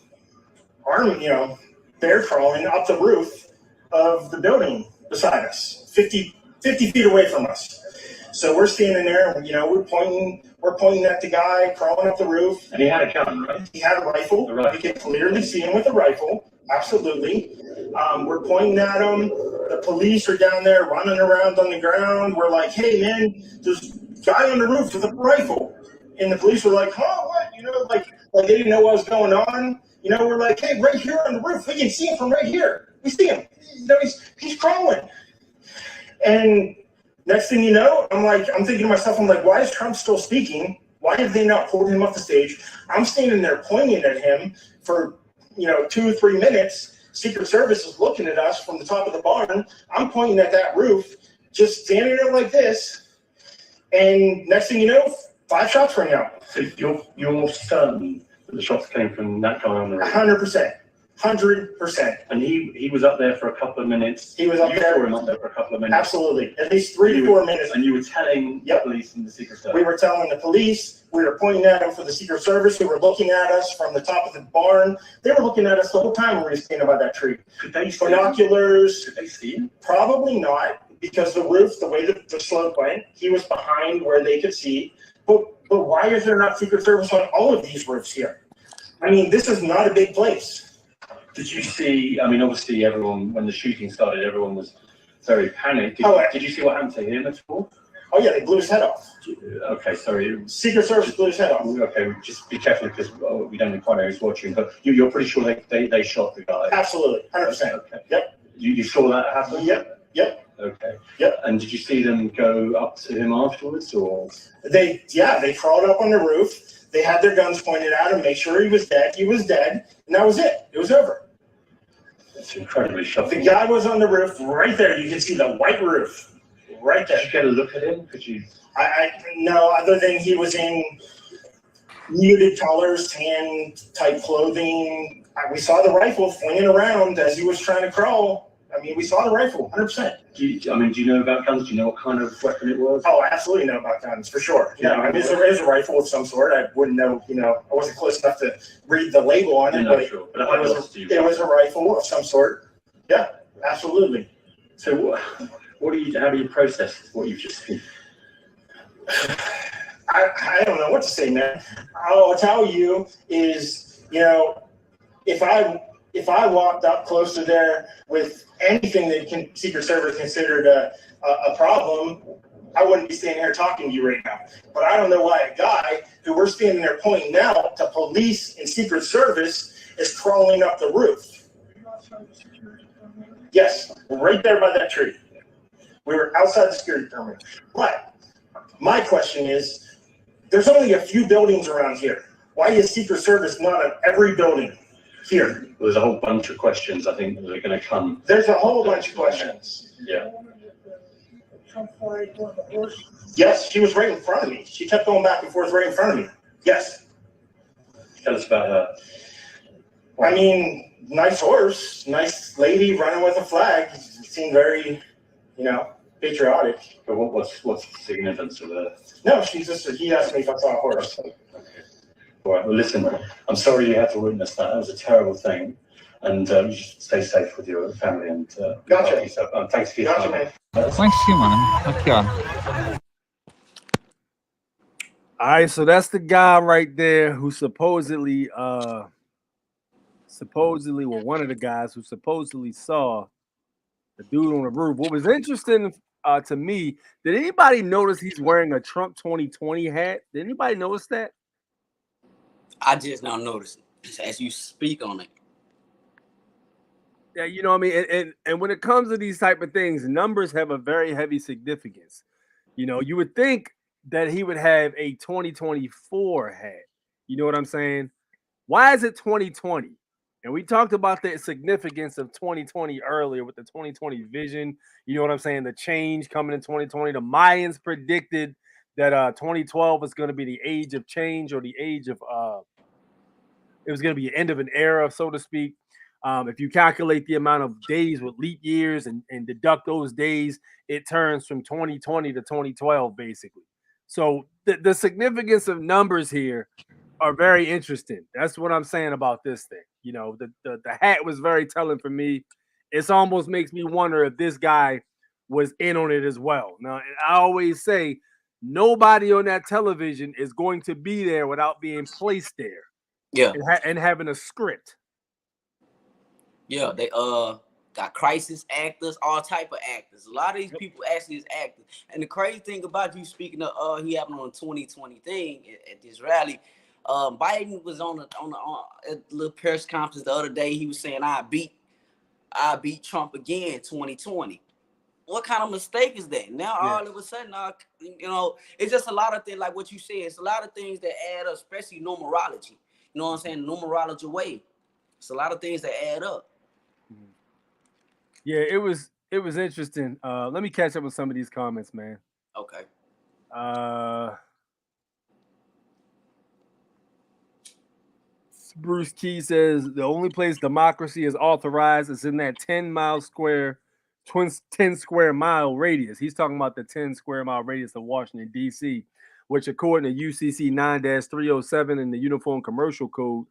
bear crawling up the roof of the building beside us, 50 feet away from us. So we're standing there, and we're pointing at the guy crawling up the roof. And he had a gun, right? He had a rifle. We could clearly see him with a rifle. Absolutely. We're pointing at him. The police are down there running around on the ground. We're like, hey, man, there's a guy on the roof with a rifle. And the police were like, huh, what? Like they didn't know what was going on. We're like, hey, right here on the roof. We can see him from right here. We see him. He's crawling. And next thing you know, I'm thinking to myself, why is Trump still speaking? Why have they not pulled him off the stage? I'm standing there pointing at him for 2 or 3 minutes. Secret Service is looking at us from the top of the barn. I'm pointing at that roof, just standing there like this. And next thing you know, 5 shots rang out. So you're certain that the shots came from that guy on the roof? 100%. 100%. And he was up there for a couple of minutes. He was up You there. saw him up there for a couple of minutes. Absolutely. At least 3 to 4 minutes. And you were telling the police and the Secret Service. We were telling the police. We were pointing at them for the Secret Service. Who were looking at us from the top of the barn. They were looking at us the whole time when we were standing by that tree. Could they see binoculars? Could they see him? Probably not, because the roof, the way that the slope went, he was behind where they could see. But why is there not Secret Service on all of these roofs here? I mean, this is not a big place. Did you see, obviously everyone, when the shooting started, everyone was very panicked. Did you see what happened to him at all? Oh yeah, they blew his head off. Okay, sorry. Secret Service blew his head off. Okay, just be careful because we don't quite know who's watching, but you're pretty sure they shot the guy? Absolutely, 100%. Okay. Yep. You saw that happen? Yep. Okay. Yep. And did you see them go up to him afterwards, or? They crawled up on the roof. They had their guns pointed at him, make sure he was dead. He was dead, and that was it. It was over. It's incredibly shocking. The guy was on the roof right there. You can see the white roof right there. Did you get a look at him? Could you? No, other than he was in muted colors, tan type clothing. We saw the rifle flinging around as he was trying to crawl. I mean, we saw the rifle, 100%. Do you know about guns? Do you know what kind of weapon it was? Oh, I absolutely know about guns, for sure. Yeah, I mean, it was a rifle of some sort. I wouldn't know, I wasn't close enough to read the label on it, but it was a rifle of some sort. Yeah, absolutely. So how do you process what you've just seen? I don't know what to say, man. All I'll tell you is, if I walked up close to there with anything that Secret Service considered a problem, I wouldn't be standing here talking to you right now. But I don't know why a guy who we're standing there pointing out to police and Secret Service is crawling up the roof. Yes, right there by that tree. We were outside the security perimeter. But my question is, there's only a few buildings around here. Why is Secret Service not at every building here? There's a whole bunch of questions I think that are going to come. There's a whole bunch of questions. Yeah. Yes, she was right in front of me. She kept going back and forth right in front of me. Yes. Tell us about her. I mean, nice horse, nice lady running with a flag. Seemed very, patriotic. But what's the significance of her? No, he asked me if I saw a horse. Okay. All right, well, listen, I'm sorry you had to witness that. That was a terrible thing. And you should stay safe with your family and Gotcha. yourself. Thanks for your time. Man. Thanks to you, man. Thank you. All right, so that's the guy right there who supposedly one of the guys who supposedly saw the dude on the roof. What was interesting to me, did anybody notice he's wearing a Trump 2020 hat? Did anybody notice that? I just now noticed it as you speak on it. Yeah, what I mean? And when it comes to these type of things, numbers have a very heavy significance. You would think that he would have a 2024 hat. You know what I'm saying? Why is it 2020? And we talked about the significance of 2020 earlier with the 2020 vision. You know what I'm saying? The change coming in 2020. The Mayans predicted that 2012 was going to be the age of change, or the age of it was going to be the end of an era, so to speak. If you calculate the amount of days with leap years and deduct those days, it turns from 2020 to 2012, basically. So the significance of numbers here are very interesting. That's what I'm saying about this thing. The hat was very telling for me. It almost makes me wonder if this guy was in on it as well. Now, I always say nobody on that television is going to be there without being placed there. Yeah. And having a script. Yeah, they got crisis actors, all type of actors. A lot of these people actually is actors. And the crazy thing about you speaking of he happened on a 2020 thing at this rally. Biden was on a little press conference the other day. He was saying, I beat Trump again 2020. What kind of mistake is that? Now all of a sudden, it's just a lot of things like what you said. It's a lot of things that add up, especially numerology. You know what I'm saying? Numerology way. It's a lot of things that add up. Yeah, it was interesting. Let me catch up with some of these comments, man. Okay. Bruce Key says the only place democracy is authorized is in that 10 square mile radius. He's talking about the 10 square mile radius of Washington, D.C., which according to UCC 9-307 in the Uniform Commercial Code,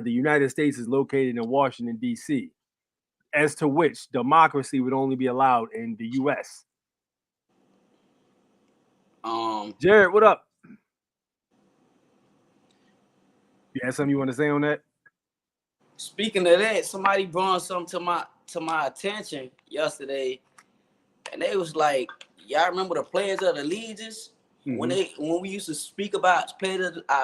the United States is located in Washington, D.C., as to which democracy would only be allowed in the U.S. Jared, what up? You have something you want to say on that? Speaking of that, somebody brought something to my attention yesterday, and they was like, "Y'all remember the Pledge of Allegiance? Mm-hmm. When we used to speak about pledge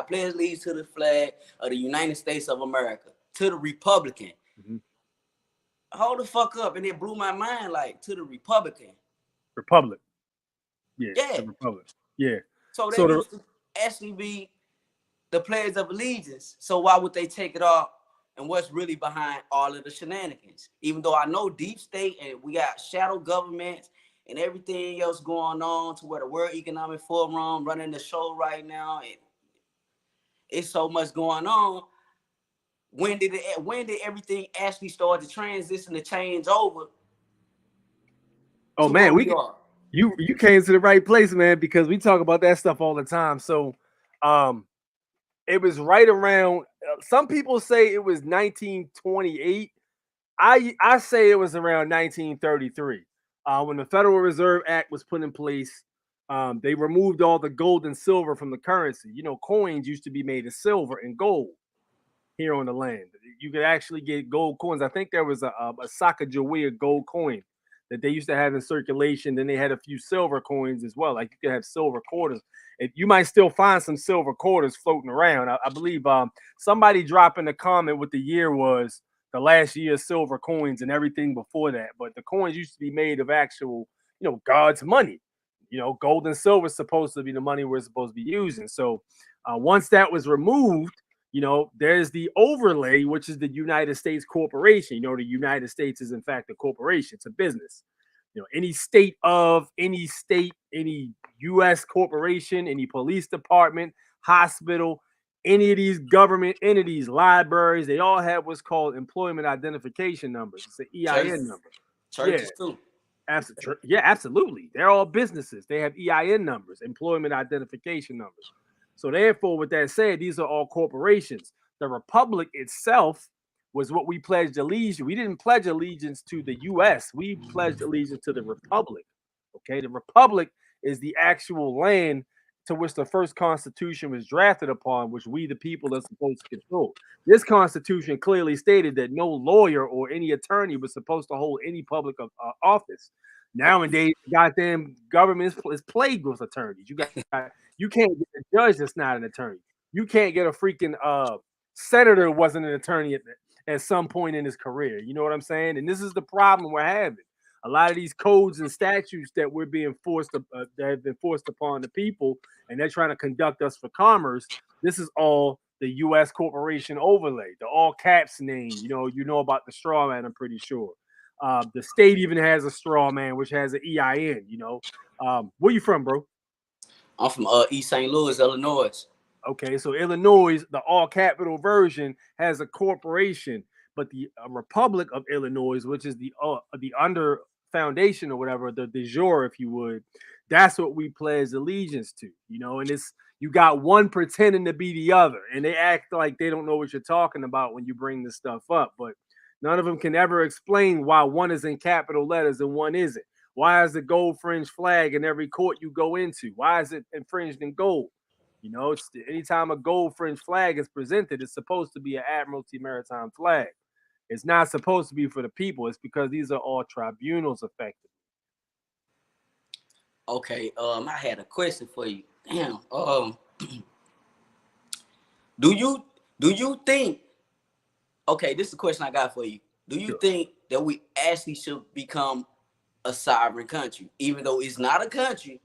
allegiance to the flag of the United States of America, to the Republican." Mm-hmm. Hold the fuck up, and it blew my mind. Like, to the Republican. Republic. Yeah. The Republic. Yeah. So they used to actually be the Pledge of Allegiance. So why would they take it off? And what's really behind all of the shenanigans? Even though I know deep state and we got shadow governments and everything else going on, to where the World Economic Forum running the show right now, and it's so much going on. When did everything actually start to transition to change over Oh to man, where we are. you came to the right place, man, because we talk about that stuff all the time. So, it was right around. Some people say it was 1928. I say it was around 1933 when the Federal Reserve Act was put in place. They removed all the gold and silver from the currency. You know, coins used to be made of silver and gold here on the land. You could actually get gold coins. I think there was a Sacagawea gold coin that they used to have in circulation. Then they had a few silver coins as well. Like you could have silver quarters. You might still find some silver quarters floating around. I believe somebody dropped in a comment what the year was, the last year's silver coins and everything before that. But the coins used to be made of actual, God's money. Gold and silver is supposed to be the money we're supposed to be using. So once that was removed, there's the overlay, which is the United States corporation. The United States is in fact a corporation. It's a business. Any U.S. corporation, any police department, hospital, any of these government entities, libraries, they all have what's called employment identification numbers. It's an EIN number. Churches too. Absolutely. They're all businesses. They have EIN numbers, employment identification numbers. So therefore, with that said, these are all corporations. The republic itself was what we pledged allegiance. We didn't pledge allegiance to the U.S. We pledged allegiance to the republic. Okay, the republic is the actual land to which the first constitution was drafted upon, which we the people are supposed to control. This constitution clearly stated that no lawyer or any attorney was supposed to hold any public office. Nowadays, goddamn government is plagued with attorneys. You can't get a judge that's not an attorney. You can't get a freaking senator who wasn't an attorney at some point in his career. You know what I'm saying? And this is the problem we're having. A lot of these codes and statutes that we're being forced to, that have been forced upon the people, and they're trying to conduct us for commerce. This is all the U.S. corporation overlay, the all caps name. You know about the straw man. I'm pretty sure. The state even has a straw man, which has an EIN. Where you from, bro? I'm from East St. Louis, Illinois. Okay, so Illinois, the all capital version, has a corporation, but the Republic of Illinois, which is the under foundation or whatever, the de jure, if you would, that's what we pledge allegiance to. And it's you got one pretending to be the other, and they act like they don't know what you're talking about when you bring this stuff up, but none of them can ever explain why one is in capital letters and one isn't. Why is the gold fringe flag in every court you go into? Why is it infringed in gold? It's anytime a gold fringe flag is presented, it's supposed to be an Admiralty Maritime flag. It's not supposed to be for the people. It's because these are all tribunals affected. Okay, I had a question for you. Damn. Do you think? Okay, this is a question I got for you. Do you think that we actually should become a sovereign country, even though it's not a country?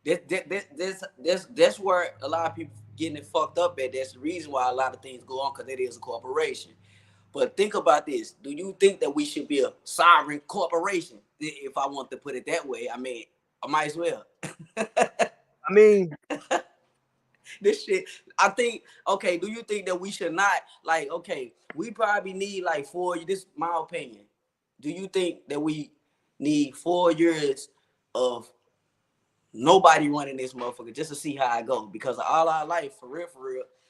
That's where a lot of people getting it fucked up at. That's the reason why a lot of things go on, because it is a corporation. But think about this. Do you think that we should be a sovereign corporation? If I want to put it that way, I mean, I might as well. I mean, this shit, I think, okay, do you think that we should not, like, okay, we probably need like 4 years, this is my opinion. Do you think that we need 4 years of nobody running this motherfucker just to see how it goes? Because all our life, for real,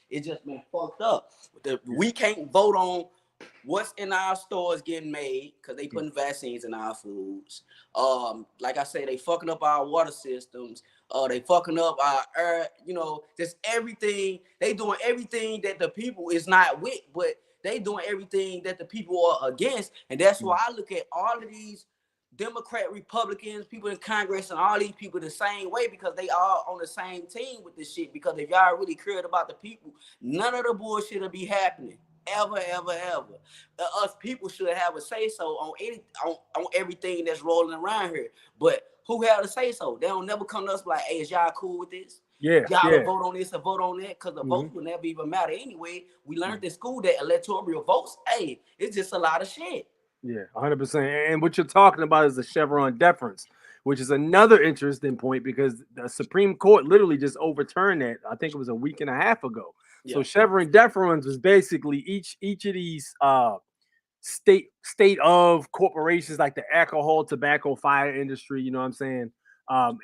it's just been fucked up. We can't vote on what's in our stores getting made because they putting vaccines in our foods. Like I say, they fucking up our water systems. They fucking up our air. Just everything. They doing everything that the people is not with, but they doing everything that the people are against. And that's why I look at all of these Democrat, Republicans, people in Congress, and all these people the same way, because they all on the same team with this shit. Because if y'all really cared about the people, none of the bullshit will be happening. Ever. Us people should have a say so on everything that's rolling around here. But who have a say so? They don't never come to us like, hey, is y'all cool with this? Y'all vote on this or vote on that, because the votes will never even matter anyway. We learned in school that electoral votes, hey, it's just a lot of shit. Yeah, 100%. And what you're talking about is the Chevron deference, which is another interesting point, because the Supreme Court literally just overturned that. I think it was a week and a half ago. Yeah. So Chevron deference was basically each of these state of corporations like the alcohol, tobacco, fire industry. You know what I'm saying?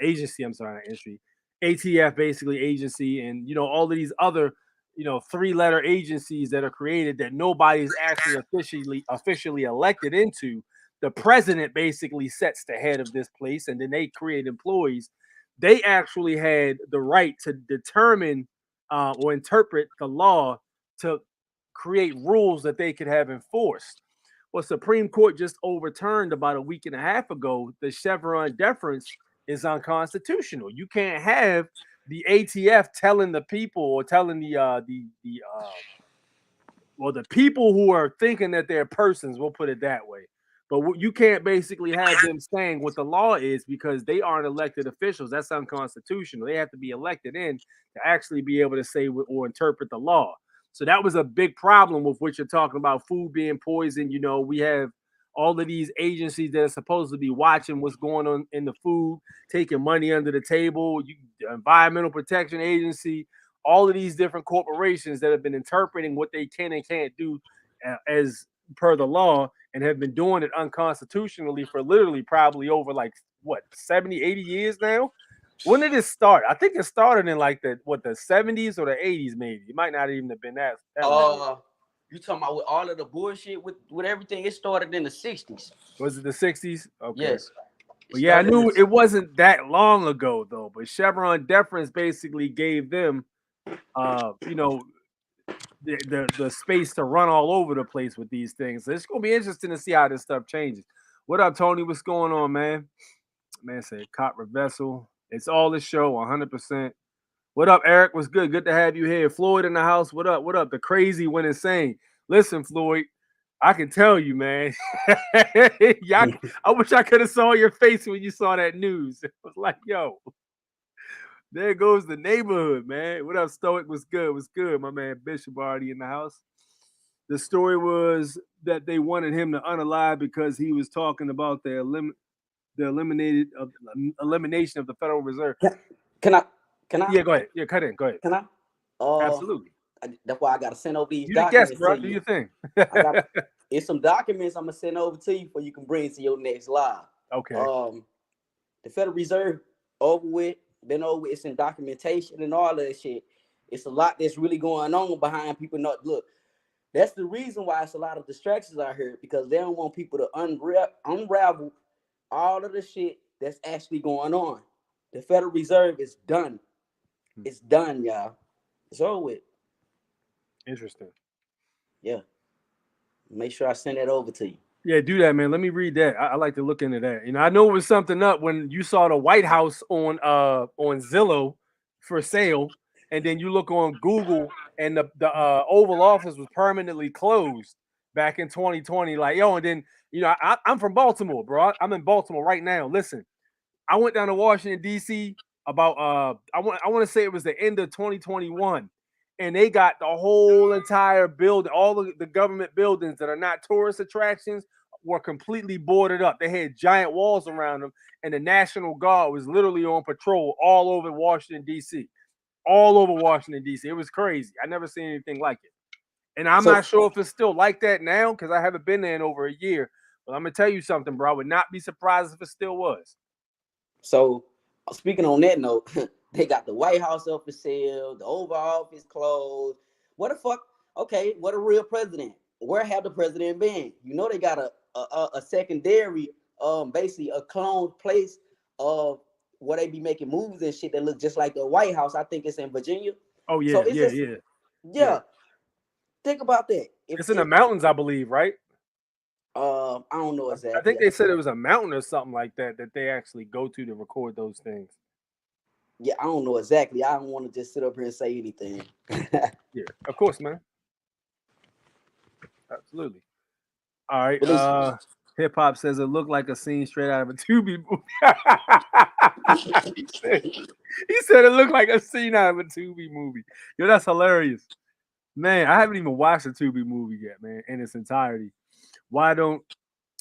Agency. I'm sorry, not industry. ATF, basically agency, and all of these other 3-letter agencies that are created that nobody's actually officially elected into. The president basically sets the head of this place, and then they create employees. They actually had the right to determine or interpret the law to create rules that they could have enforced. Well, Supreme Court just overturned about a week and a half ago the Chevron deference is unconstitutional. You can't have the ATF telling the people or telling the people who are thinking that they're persons, we'll put it that way. But you can't basically have them saying what the law is because they aren't elected officials. That's unconstitutional. They have to be elected in to actually be able to say or interpret the law. So that was a big problem with what you're talking about, food being poisoned. We have all of these agencies that are supposed to be watching what's going on in the food, taking money under the table, the Environmental Protection Agency, all of these different corporations that have been interpreting what they can and can't do as per the law and have been doing it unconstitutionally for literally probably over 70, 80 years now. When did it start? I think it started in the 70s or the 80s, maybe. It might not even have been that long. You talking about with all of the bullshit with everything? It started in the 60s. Was it the 60s? Okay. Yes. But yeah, I knew it wasn't that long ago though. But Chevron deference basically gave them the space to run all over the place with these things. So it's gonna be interesting to see how this stuff changes. What up, Tony? What's going on, man? Man said copper vessel. It's all the show, 100%. What up, Eric? What's good? Good to have you here. Floyd in the house. What up? What up? The crazy went insane. Listen, Floyd, I can tell you, man. I wish I could have saw your face when you saw that news. It was like, yo, there goes the neighborhood, man. What up, Stoic? What's good? What's good? My man Bishop already in the house. The story was that they wanted him to unalive because he was talking about the elimination of the Federal Reserve. Can I? Yeah, go ahead. Yeah, cut in. Go ahead. Can I? Absolutely. That's why I gotta send over these You documents. Guess, bro. Do your thing. It's some documents I'm gonna send over to you for you can bring to your next live. Okay. The Federal Reserve been over with. It's in documentation and all of that shit. It's a lot that's really going on behind people not look. That's the reason why it's a lot of distractions out here because they don't want people to unravel all of the shit that's actually going on. The Federal Reserve is done. It's done, y'all. It's over with. Interesting. Yeah. Make sure I send that over to you. Yeah, do that, man. Let me read that. I like to look into that. I know it was something up when you saw the White House on Zillow for sale, and then you look on Google and the Oval Office was permanently closed back in 2020. Like, yo, and then I'm from Baltimore, bro. I'm in Baltimore right now. Listen, I went down to Washington D.C. about I want to say it was the end of 2021. And they got the whole entire building, all of the government buildings that are not tourist attractions were completely boarded up. They had giant walls around them, and the National Guard was literally on patrol all over Washington, D.C. All over Washington, D.C. It was crazy. I never seen anything like it. And I'm not sure if it's still like that now because I haven't been there in over a year. But I'm going to tell you something, bro. I would not be surprised if it still was. So, speaking on that note, they got the White House up for sale, the Oval Office closed. What the fuck? Okay, what a real president. Where have the president been? They got a secondary, basically a cloned place of where they be making moves and shit that look just like the White House. I think it's in Virginia. Oh yeah, so yeah. Think about that. It's in the mountains, I believe, right? I don't know exactly. I think they said it was a mountain or something like that they actually go to record those things. Yeah, I don't know exactly. I don't want to just sit up here and say anything. Yeah, of course, man. Absolutely. All right. Hip hop says it looked like a scene straight out of a Tubi movie. he said it looked like a scene out of a Tubi movie. Yo, that's hilarious. Man, I haven't even watched a Tubi movie yet, man, in its entirety. Why don't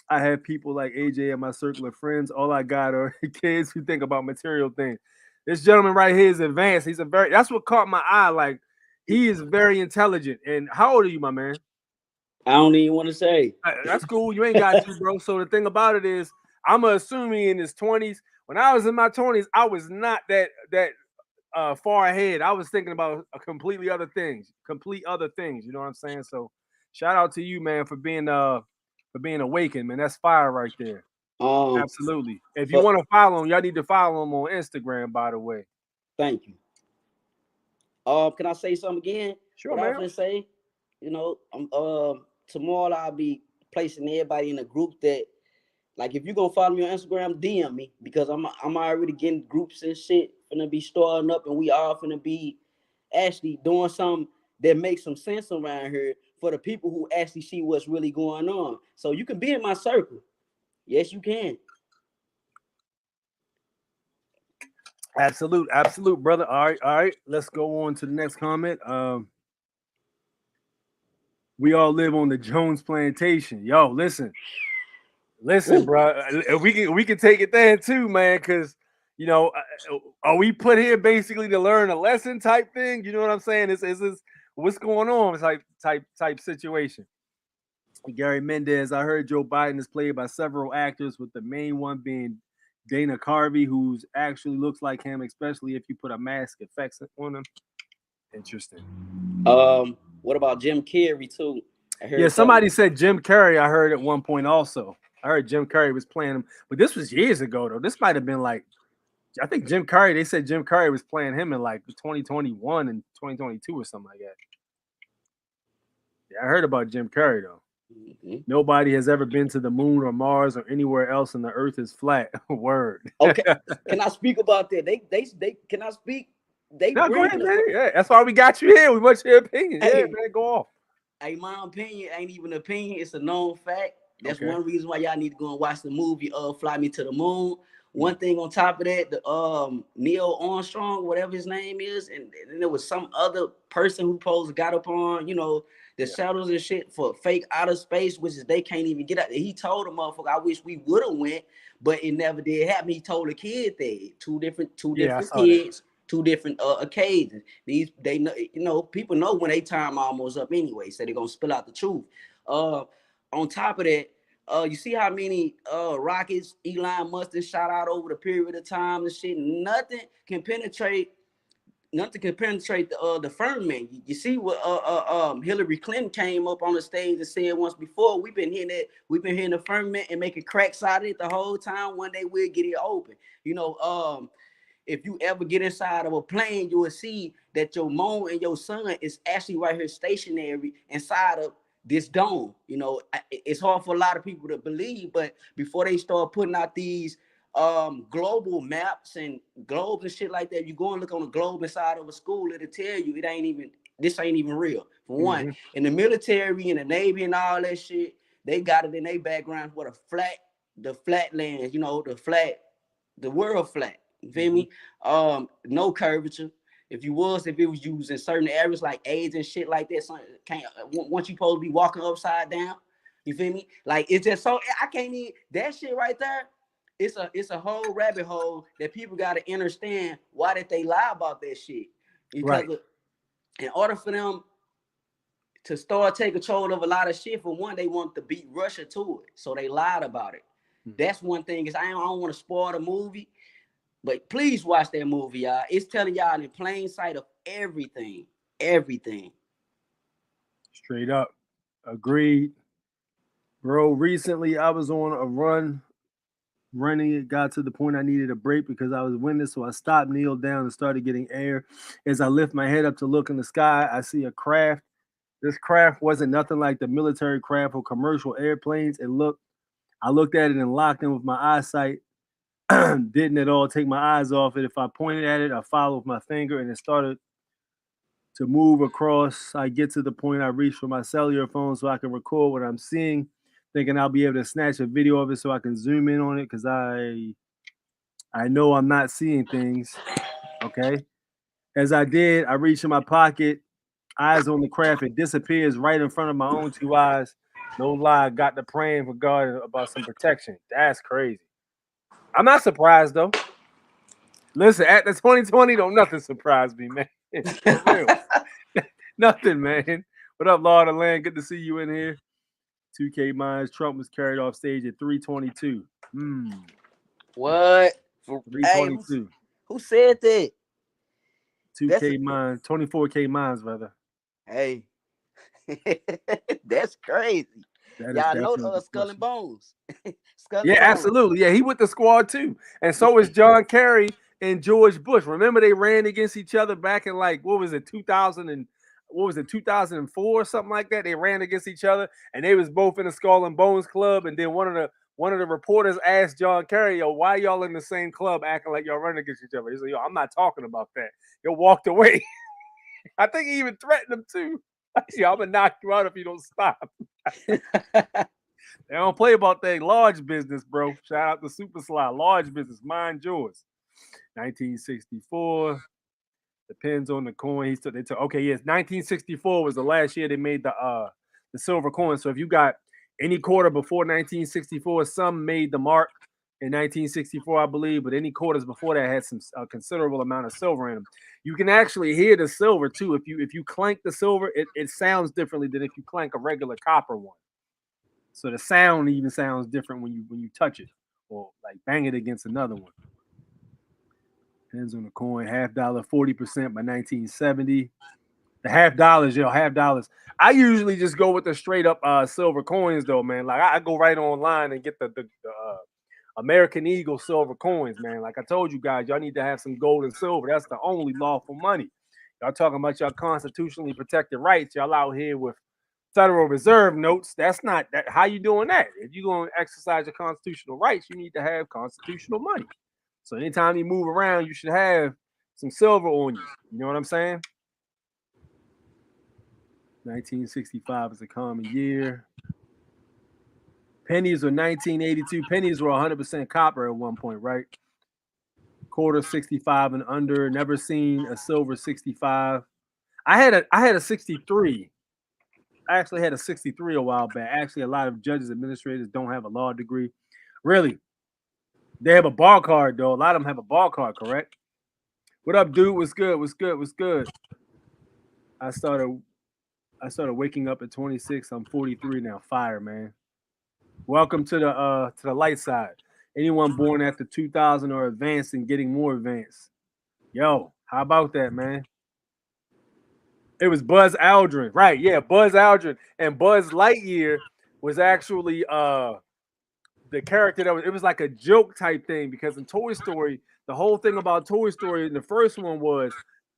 I have people like AJ in my circle of friends? All I got are kids who think about material things. This gentleman right here is advanced. That's what caught my eye. Like, he is very intelligent. And how old are you, my man? I don't even want to say. That's cool. You ain't got to, bro. So the thing about it is, I'm assuming in his 20s. When I was in my 20s, I was not that far ahead. I was thinking about complete other things. You know what I'm saying? So shout out to you, man, for being awakened, man. That's fire right there. Absolutely. If you want to follow him, y'all need to follow him on Instagram, by the way. Thank you. Can I say something again? Sure, what man. I was gonna say, you know, tomorrow I'll be placing everybody in a group that, like, if you're gonna follow me on Instagram, DM me, because I'm already getting groups and shit finna be starting up, and we all finna be actually doing something that makes some sense around here for the people who actually see what's really going on. So you can be in my circle. Yes, you can. Absolute, brother. All right. Let's go on to the next comment. We all live on the Jones plantation. Yo, listen, bro. We can take it there too, man. Because you know, are we put here basically to learn a lesson type thing? You know what I'm saying? Is this what's going on type situation? Gary Mendez. I heard Joe Biden is played by several actors, with the main one being Dana Carvey, who's actually looks like him, especially if you put a mask effects on him. Interesting. What about Jim Carrey too? Somebody said Jim Carrey. I heard at one point also. I heard Jim Carrey was playing him, but this was years ago though. This might have been like, I think Jim Carrey. They said Jim Carrey was playing him in like 2021 and 2022 or something like that. Yeah, I heard about Jim Carrey though. Mm-hmm. Nobody has ever been to the moon or Mars or anywhere else, and the Earth is flat. Word. Okay, can I speak about that? They can I speak? No, go ahead, man. Yeah, that's why we got you here. We want your opinion. Hey, yeah, man, go off. Hey, my opinion ain't even an opinion. It's a known fact. That's one reason why y'all need to go and watch the movie Fly Me to the Moon. One thing on top of that, the Neil Armstrong, whatever his name is, and there was some other person who supposed to got up on, you know, the shuttles and shit for fake outer space, which is they can't even get out. He told the motherfucker, I wish we would have went, but it never did happen. He told a kid that two different kids. Two different occasions. They know, you know, people know when they time almost up anyway, so they're gonna spill out the truth. On top of that, you see how many rockets Elon Musk has shot out over the period of time and shit. Nothing can penetrate the firmament. You see what Hillary Clinton came up on the stage and said once before, we've been hearing the firmament and making cracks out of it the whole time. One day we'll get it open. You know, if you ever get inside of a plane, you will see that your moon and your sun is actually right here stationary inside of this dome. You know, it's hard for a lot of people to believe, but before they start putting out these global maps and globes and shit like that, you go and look on a globe inside of a school, it'll tell you this ain't even real. For one, in the military and the Navy and all that shit, they got it in their background for the flat land, you know, the world flat. You feel me? No curvature. If it was used in certain areas like AIDS and shit like that, once you supposed to be walking upside down, you feel me? Like, it's just so, I can't even, that shit right there, it's a whole rabbit hole that people got to understand why did they lie about that shit. Because in order for them to start take control of a lot of shit, for one, they want to beat Russia to it, so they lied about it. That's one thing. Is I don't want to spoil the movie, but please watch that movie, y'all. It's telling y'all in plain sight of everything. Straight up. Agreed. Bro, recently I was on a running. It got to the point I needed a break because I was winded, so I stopped, kneeled down, and started getting air. As I lift my head up to look in the sky, I see a craft. This craft wasn't nothing like the military craft or commercial airplanes. I looked at it and locked in with my eyesight. Didn't at all take my eyes off it. If I pointed at it, I followed with my finger, and it started to move across. I get to the point I reach for my cellular phone so I can record what I'm seeing, thinking I'll be able to snatch a video of it so I can zoom in on it, because I know I'm not seeing things. Okay. As I did, I reach in my pocket, eyes on the craft. It disappears right in front of my own two eyes. No lie, got to praying for God about some protection. That's crazy. I'm not surprised though. Listen, at the 2020, don't nothing surprise me, man. For real. Nothing, man. What up, Law of the Land? Good to see you in here. 2K Mines. Trump was carried off stage at 3:22. What? For, hey, 3:22. who said that? 2K Mines, 24K Mines, brother. Hey, that's crazy. Y'all know those Skull and Bones. Skull and Bones. Absolutely. Yeah, he with the squad too. And so is John Kerry and George Bush. Remember they ran against each other back in like, 2004 or something like that? They ran against each other and they was both in the Skull and Bones club. And then one of the reporters asked John Kerry, yo, why y'all in the same club acting like y'all running against each other? He said, yo, I'm not talking about that. Yo, walked away. I think he even threatened him too. Yeah, I'm gonna knock you out if you don't stop. They don't play about that large business, bro. Shout out to Super Sly. Large business, mind yours. 1964. Depends on the coin. Okay, yes. 1964 was the last year they made the silver coin. So if you got any quarter before 1964, some made the mark in 1964, I believe, but any quarters before that had some considerable amount of silver in them. You can actually hear the silver too. If you clank the silver, it sounds differently than if you clank a regular copper one. So the sound even sounds different when you touch it or like bang it against another one. Depends on the coin. $50, 40% by 1970. The $50. I usually just go with the straight up silver coins though, man. Like I go right online and get the American Eagle silver coins, man. Like I told you guys, y'all need to have some gold and silver. That's the only lawful money. Y'all talking about your constitutionally protected rights. Y'all out here with Federal Reserve notes. That's not that. How you doing that? If you're going to exercise your constitutional rights, you need to have constitutional money. So anytime you move around, you should have some silver on you. You know what I'm saying? 1965 is a common year. Pennies were 1982. Pennies were 100% copper at one point, right? Quarter 65 and under. Never seen a silver 65. I had a 63. I actually had a 63 a while back. Actually, a lot of judges, administrators don't have a law degree. Really? They have a bar card, though. A lot of them have a bar card, correct? What up, dude? What's good? What's good? What's good? I started waking up at 26. I'm 43 now. Fire, man. Welcome to the light side. Anyone born after 2000 or advanced and getting more advanced. Yo, how about that, man? It was Buzz Aldrin. Right, yeah, Buzz Aldrin. And Buzz Lightyear was actually the character it was like a joke type thing because in Toy Story, the whole thing about Toy Story in the first one was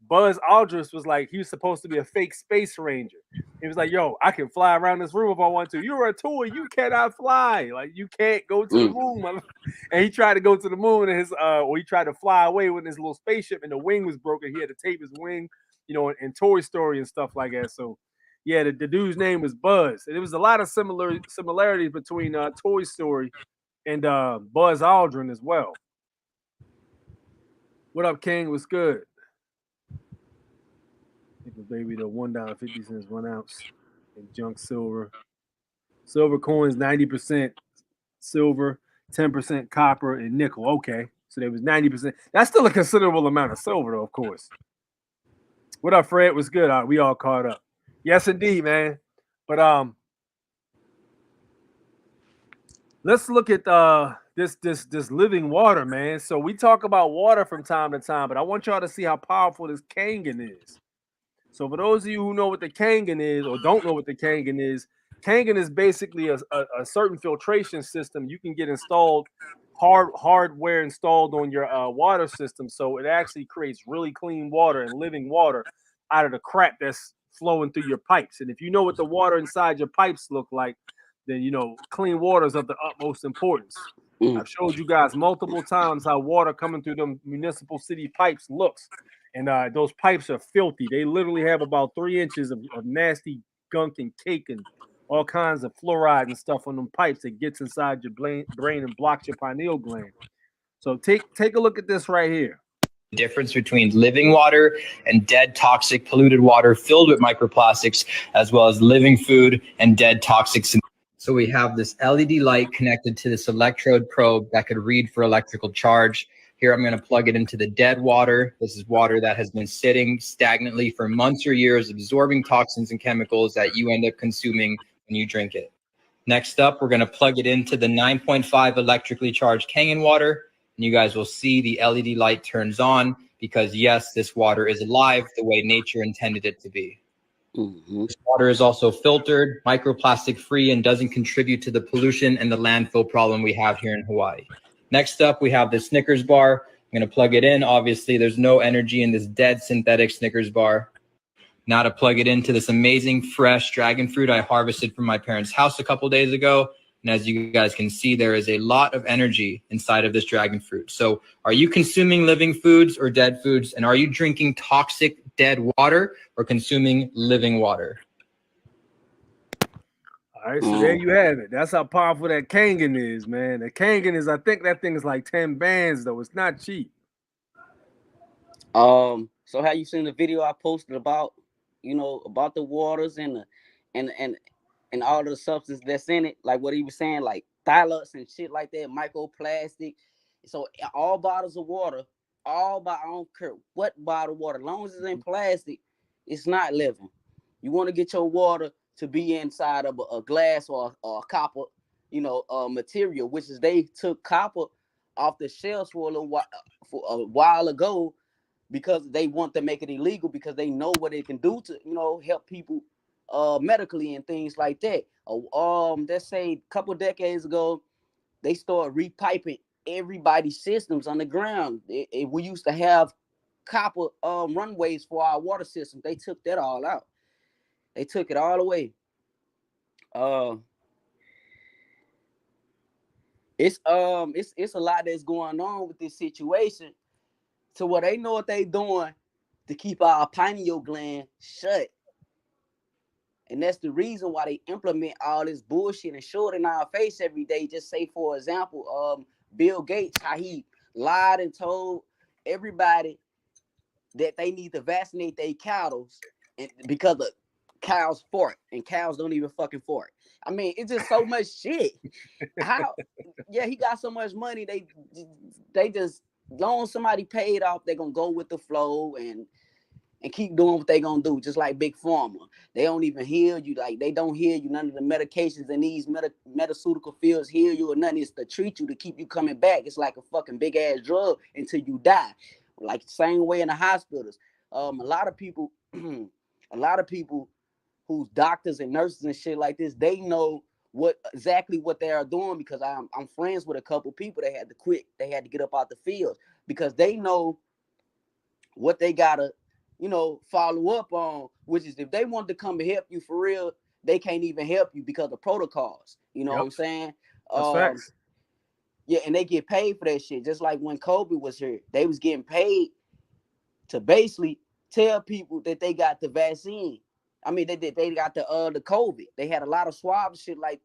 Buzz Aldrin was like, he was supposed to be a fake space ranger. He was like, yo, I can fly around this room if I want to. You're a toy, you cannot fly. Like, you can't go to the moon. And he tried to go to the moon and he tried to fly away with his little spaceship and the wing was broken. He had to tape his wing, in Toy Story and stuff like that. So yeah, the dude's name was Buzz. And there was a lot of similarities between Toy Story and Buzz Aldrin as well. What up, King? What's good? Baby, the $1.50, 1 ounce, and junk silver. Silver coins, 90% silver, 10% copper, and nickel. Okay, so there was 90%. That's still a considerable amount of silver, though, of course. What up, Fred? What's good? We all caught up. Yes, indeed, man. But let's look at this living water, man. So we talk about water from time to time, but I want y'all to see how powerful this Kangen is. So for those of you who know what the Kangen is or don't know what the Kangen is basically a certain filtration system you can get installed, hardware installed on your water system. So it actually creates really clean water and living water out of the crap that's flowing through your pipes. And if you know what the water inside your pipes look like, then clean water is of the utmost importance. I've showed you guys multiple times how water coming through them municipal city pipes looks. And those pipes are filthy. They literally have about 3 inches of nasty gunk and cake and all kinds of fluoride and stuff on them pipes that gets inside your brain and blocks your pineal gland. So take a look at this right here. The difference between living water and dead, toxic, polluted water filled with microplastics, as well as living food and dead, toxic. So we have this LED light connected to this electrode probe that could read for electrical charge. Here, I'm going to plug it into the dead water. This is water that has been sitting stagnantly for months or years, absorbing toxins and chemicals that you end up consuming when you drink it. Next up, we're going to plug it into the 9.5 electrically charged Kangen water. And you guys will see the LED light turns on because, yes, this water is alive the way nature intended it to be. This water is also filtered, microplastic free, and doesn't contribute to the pollution and the landfill problem we have here in Hawaii. Next up, we have the Snickers bar. I'm going to plug it in. Obviously, there's no energy in this dead synthetic Snickers bar. Now to plug it into this amazing fresh dragon fruit I harvested from my parents' house a couple days ago. And as you guys can see, there is a lot of energy inside of this dragon fruit. So are you consuming living foods or dead foods? And are you drinking toxic dead water or consuming living water? All right, so there you have it. That's how powerful that Kangen is, man. The Kangen is, I think that thing is like 10 bands, though. It's not cheap. So have you seen the video I posted about, about the waters and all of the substance that's in it? Like what he was saying, like phthalates and shit like that, microplastic. So all bottles of water, I don't care what bottle of water, as long as it's in plastic, it's not living. You want to get your water to be inside of a glass or a copper, material, which is they took copper off the shelves for a while ago because they want to make it illegal because they know what it can do to, help people medically and things like that. Let's say a couple decades ago, they started repiping everybody's systems on the ground. We used to have copper runways for our water system. They took that all out. They took it all away. It's a lot that's going on with this situation to where they know what they doing to keep our pineal gland shut. And that's the reason why they implement all this bullshit and show it in our face every day. Just say, for example, Bill Gates, how he lied and told everybody that they need to vaccinate their cows because of cows fart, and cows don't even fucking fart. I mean, it's just so much shit. He got so much money, they just, long as somebody paid off, they're gonna go with the flow and keep doing what they gonna do, just like Big Pharma. They don't even heal you, like they don't heal you. None of the medications in these medical fields heal you or nothing. It's to treat you, to keep you coming back. It's like a fucking big ass drug until you die. Like same way in the hospitals. A lot of people who's doctors and nurses and shit like this, they know exactly what they are doing because I'm friends with a couple people that had to quit. They had to get up out the field because they know what they gotta, follow up on, which is if they want to come and help you for real, they can't even help you because of protocols. You know what I'm saying? That's facts. Yeah, and they get paid for that shit. Just like when Kobe was here, they was getting paid to basically tell people that they got the vaccine. I mean, they got the COVID. They had a lot of swabs shit like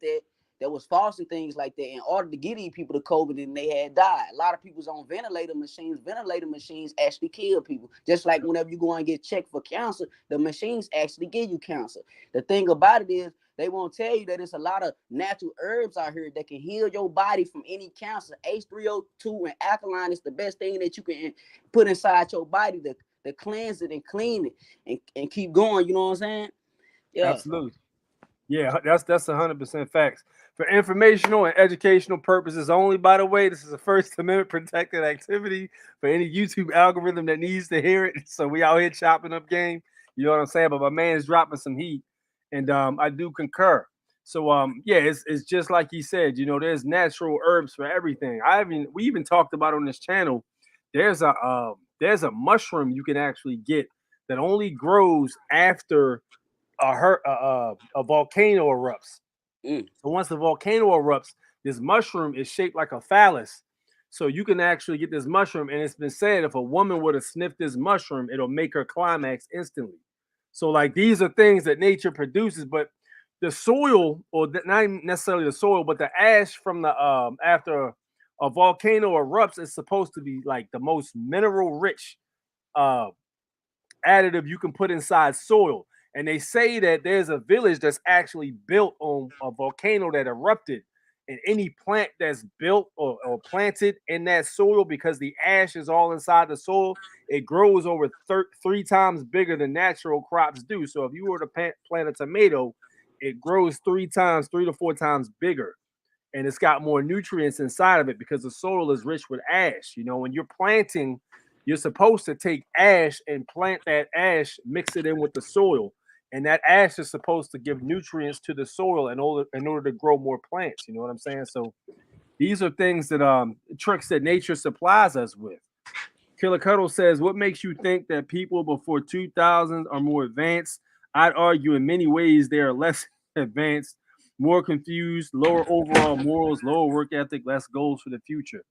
that was false and things like that in order to get these people the COVID, and they had died. A lot of people's on ventilator machines. Ventilator machines actually kill people. Just like whenever you go and get checked for cancer, the machines actually give you cancer. The thing about it is they won't tell you that it's a lot of natural herbs out here that can heal your body from any cancer. H3O2 and alkaline is the best thing that you can put inside your body to cleanse it and clean it and keep going. You know what I'm saying? Yeah. Absolutely. Yeah, that's 100% facts. For informational and educational purposes only, by the way, this is a First Amendment protected activity for any YouTube algorithm that needs to hear it. So we out here chopping up game. You know what I'm saying? But my man is dropping some heat. And I do concur. So it's just like he said, there's natural herbs for everything. We even talked about on this channel. There's a mushroom you can actually get that only grows after a volcano erupts. So once the volcano erupts, this mushroom is shaped like a phallus. So you can actually get this mushroom, and it's been said if a woman were to sniff this mushroom, it'll make her climax instantly. So like these are things that nature produces, but the soil, or not even necessarily the soil, but the ash from the after a volcano erupts is supposed to be like the most mineral rich additive you can put inside soil. And they say that there's a village that's actually built on a volcano that erupted, and any plant that's built or planted in that soil, because the ash is all inside the soil, it grows over 3 times bigger than natural crops do. So if you were to plant a tomato it grows 3 to 4 times bigger, and it's got more nutrients inside of it because the soil is rich with ash. You know, when you're planting, you're supposed to take ash and plant that ash, mix it in with the soil, and that ash is supposed to give nutrients to the soil in order to grow more plants. You know what I'm saying? So these are things that tricks that nature supplies us with. Killer Cuddle says, "What makes you think that people before 2000 are more advanced? I'd argue in many ways they are less advanced, more confused, lower overall morals, lower work ethic, less goals for the future."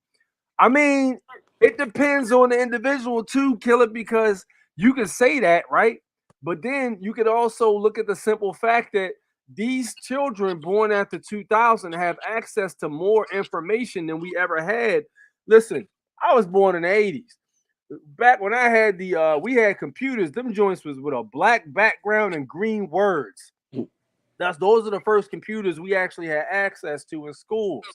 I mean, it depends on the individual too, Killer, because you can say that, right? But then you could also look at the simple fact that these children born after 2000 have access to more information than we ever had. Listen, I was born in the 80s. Back when I had we had computers, them joints was with a black background and green words. Those are the first computers we actually had access to in schools.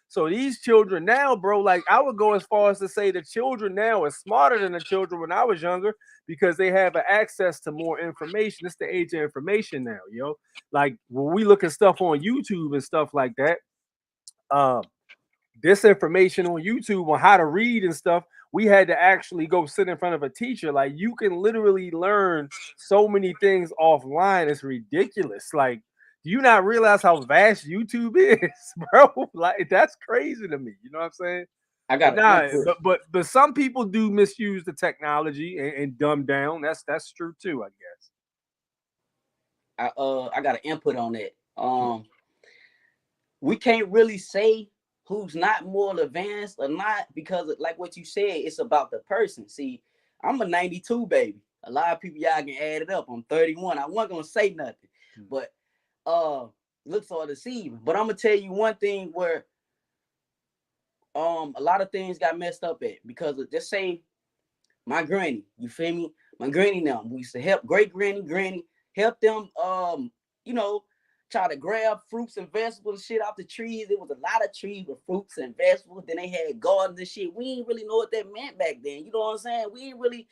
So these children now, bro, like I would go as far as to say the children now are smarter than the children when I was younger because they have access to more information. It's the age of information now, yo. Like when we look at stuff on YouTube and stuff like that, this information on YouTube on how to read and stuff, we had to actually go sit in front of a teacher. Like you can literally learn so many things offline. It's ridiculous. Like, do you not realize how vast YouTube is, bro? Like that's crazy to me. You know what I'm saying? I But got an nah, input. but some people do misuse the technology and dumb down. That's true too, I guess. I got an input on that. We can't really say who's not more advanced or not because of, like what you said, it's about the person. See, I'm a 92 baby. A lot of people, y'all can add it up. I'm 31. I wasn't gonna say nothing, but looks are deceiving. But I'm gonna tell you one thing where a lot of things got messed up at because of, just say my granny, you feel me? My granny now, we used to help granny, help them you know, try to grab fruits and vegetables and shit off the trees. There was a lot of trees with fruits and vegetables. Then they had gardens and shit. We didn't really know what that meant back then. You know what I'm saying? We didn't really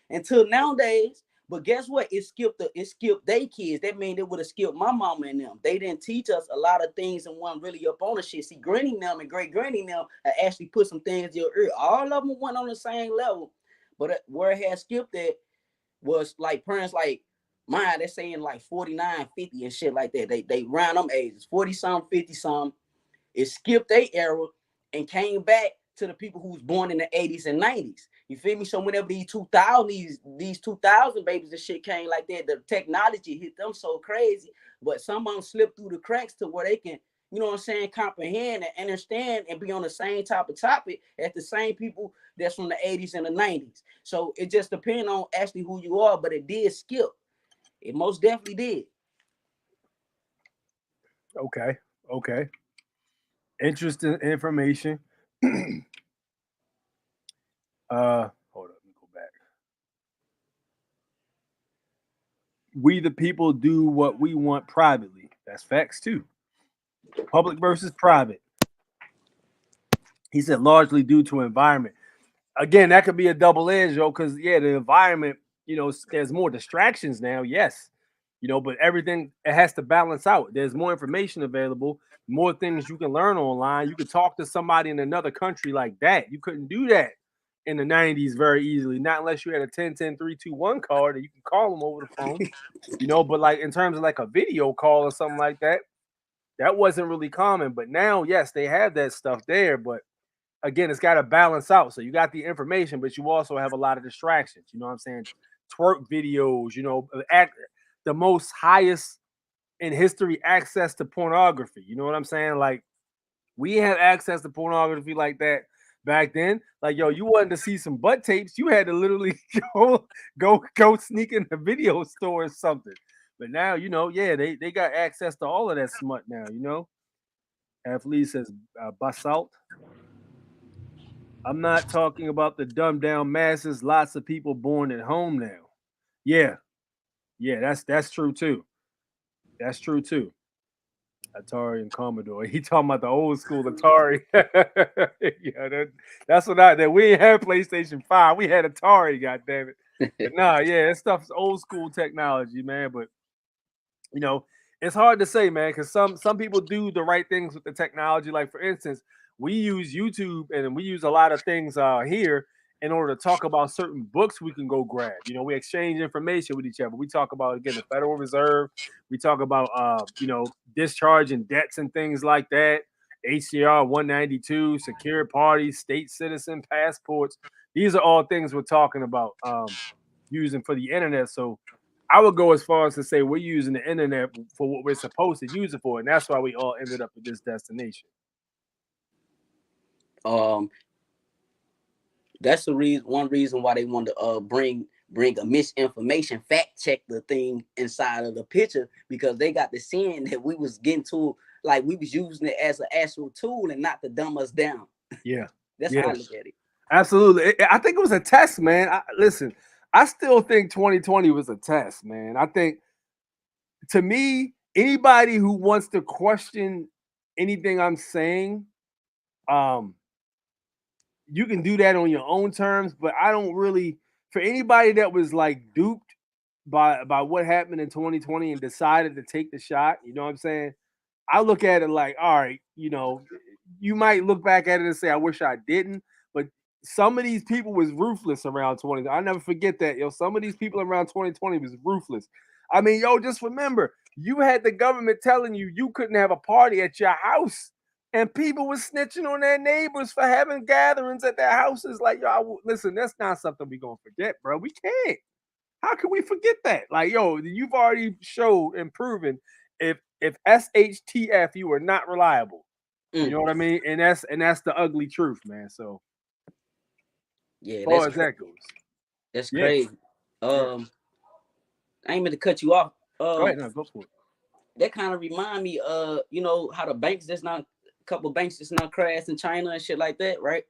until nowadays. But guess what? It skipped their kids. That mean they would have skipped my mama and them. They didn't teach us a lot of things and wasn't really up on the shit. See, granny them and great granny them actually put some things in your ear. All of them went on the same level. But where it had skipped at was like parents like mine, they're saying like 49, 50 and shit like that. They round them ages, 40 some, 50 some. It skipped their era and came back to the people who was born in the 80s and 90s. You feel me? So whenever these 2000 babies and shit came like that, the technology hit them so crazy. But some of them slipped through the cracks to where they can, you know what I'm saying, comprehend and understand and be on the same type of topic as the same people that's from the 80s and the 90s. So it just depends on actually who you are, but it did skip. It most definitely did. Okay. Interesting information. Hold up, let me go back. We the people do what we want privately. That's facts too. Public versus private. He said largely due to environment. Again, that could be a double edge, yo, because the environment, there's more distractions now, yes. But everything it has to balance out. There's more information available, more things you can learn online. You could talk to somebody in another country like that. You couldn't do that in the 90s very easily, not unless you had a 10-10-3-2-1 card and you can call them over the phone. But like in terms of like a video call or something like that, that wasn't really common. But now, yes, they have that stuff there, but again, it's got to balance out. So you got the information, but you also have a lot of distractions. You know what I'm saying? Twerk videos, the most highest in history access to pornography. You know what I'm saying? Like we had access to pornography like that back then. Like, yo, you wanted to see some butt tapes, you had to literally go sneak in the video store or something. But now, they got access to all of that smut now, Athlete says basalt. I'm not talking about the dumbed down masses. Lots of people born at home now. Yeah, that's true too. That's true too. Atari and Commodore. He talking about the old school Atari. Yeah, that's what that we didn't have PlayStation 5. We had Atari, goddammit. But nah, that stuff's old school technology, man. But It's hard to say, man, because some people do the right things with the technology. Like for instance, we use YouTube and we use a lot of things here in order to talk about certain books we can go grab. You know, we exchange information with each other. We talk about again the Federal Reserve. We talk about discharging debts and things like that. HCR 192, secured parties, state citizen passports. These are all things we're talking about using for the internet. So I would go as far as to say we're using the internet for what we're supposed to use it for, and that's why we all ended up at this destination. That's the reason. One reason why they wanted to bring a misinformation fact check the thing inside of the picture, because they got the seeing that we was getting to, like we was using it as an actual tool and not to dumb us down. Yeah, that's how I look at it. Absolutely. I think it was a test, man. Listen, I still think 2020 was a test, man. I think, to me, anybody who wants to question anything I'm saying, you can do that on your own terms, but I don't really, for anybody that was like duped by what happened in 2020 and decided to take the shot, you know what I'm saying? I look at it like, all right, you might look back at it and say, I wish I didn't, but some of these people was ruthless around 20. I never forget that, some of these people around 2020 was ruthless. I mean, just remember, you had the government telling you couldn't have a party at your house, and people were snitching on their neighbors for having gatherings at their houses. Like, listen, that's not something we gonna forget, bro. We can't. How can we forget that? Like, you've already showed and proven if SHTF, you are not reliable. You know what I mean? And that's the ugly truth, man. So yeah, as far as that goes. That's crazy. I ain't meant to cut you off. Go ahead, no, go for it. That kind of remind me how the banks a couple of banks that's not crashed in China and shit like that, right?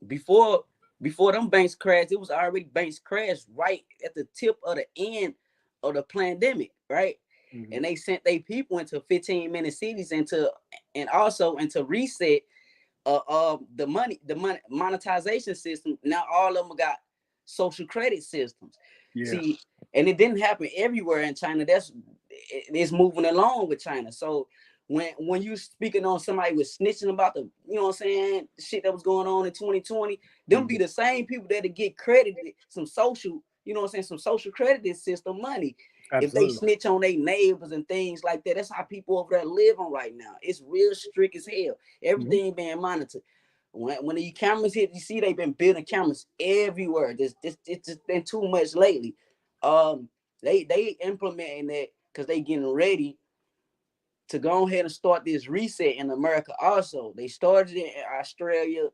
Before them banks crashed, it was already banks crashed right at the tip of the end of the pandemic, right? Mm-hmm. And they sent their people into 15-minute cities and also to reset the monetization system. Now all of them got social credit systems. Yeah. See, and it didn't happen everywhere in China. It's moving along with China. So when you speaking on somebody was snitching about the, the shit that was going on in 2020, them be the same people that get credited some social, some social credit system money. Absolutely. If they snitch on their neighbors and things like that, that's how people over there live on right now. It's real strict as hell. Everything being monitored. When the cameras hit, you see they've been building cameras everywhere. It's just been too much lately. They implementing that because they getting ready to go ahead and start this reset in America. Also, they started it in Australia.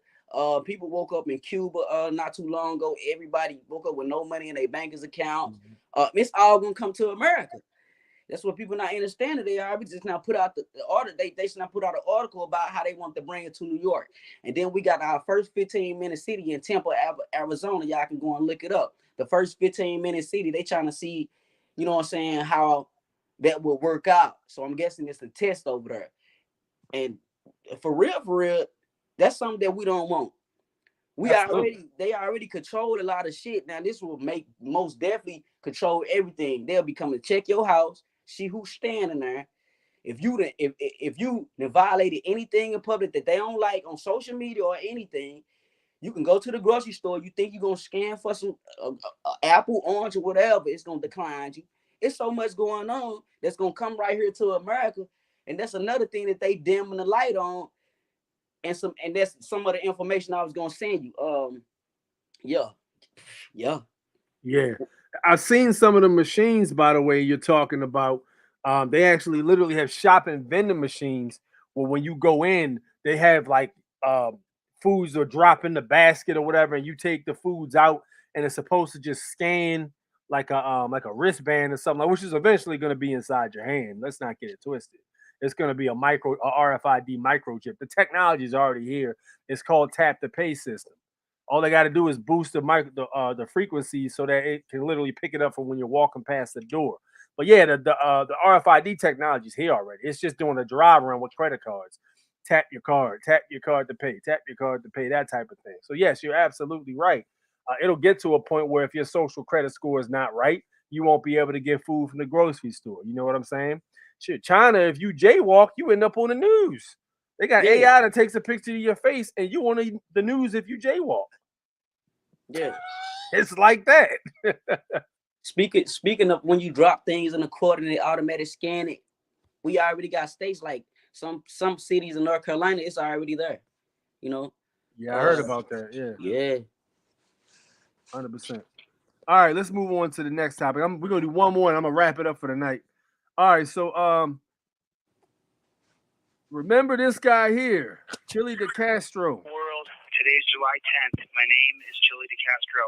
People woke up in Cuba not too long ago. Everybody woke up with no money in their bankers account. It's all gonna come to America. That's what people not understanding. They are just now put out the order. They should not put out an article about how they want to bring it to New York. And then we got our first 15-minute city in Temple, Arizona. Y'all can go and look it up. The first 15-minute city, they trying to see, how that will work out. So I'm guessing it's a test over there. And for real, that's something that we don't want. They already control a lot of shit. Now this will make most definitely control everything. They'll be coming to check your house, see who's standing there. If you violated anything in public that they don't like on social media or anything, you can go to the grocery store. You think you're gonna scan for some apple, orange, or whatever, it's gonna decline you. It's so much going on that's gonna come right here to America, and that's another thing that they dimming the light on. And that's some of the information I was gonna send you. Yeah. I've seen some of the machines, by the way, you're talking about. They actually literally have shopping vending machines where when you go in, they have like foods or drop in the basket or whatever, and you take the foods out, and it's supposed to just scan like a wristband or something, which is eventually going to be inside your hand. Let's not get it twisted. It's going to be a RFID microchip. The technology is already here. It's called tap to pay system. All they got to do is boost the frequency so that it can literally pick it up from when you're walking past the door. But yeah, the RFID technology is here already. It's just doing a drive around with credit cards. Tap your card to pay, that type of thing. So yes, you're absolutely right. It'll get to a point where if your social credit score is not right, you won't be able to get food from the grocery store. You know what I'm saying? Shit, China, if you jaywalk, you end up on the news. They got Yeah. AI that takes a picture of your face, and you on the news if you jaywalk. Yeah. It's like that. Speaking of when you drop things in the court and they automatically scan it, we already got states like some cities in North Carolina, it's already there. You know? Yeah, I heard about that. Yeah. 100%. All right, let's move on to the next topic. We're gonna do one more, and I'm gonna wrap it up for the night. All right, so remember this guy here, Chili De Castro. World. Today's July 10th. My name is Chili De Castro.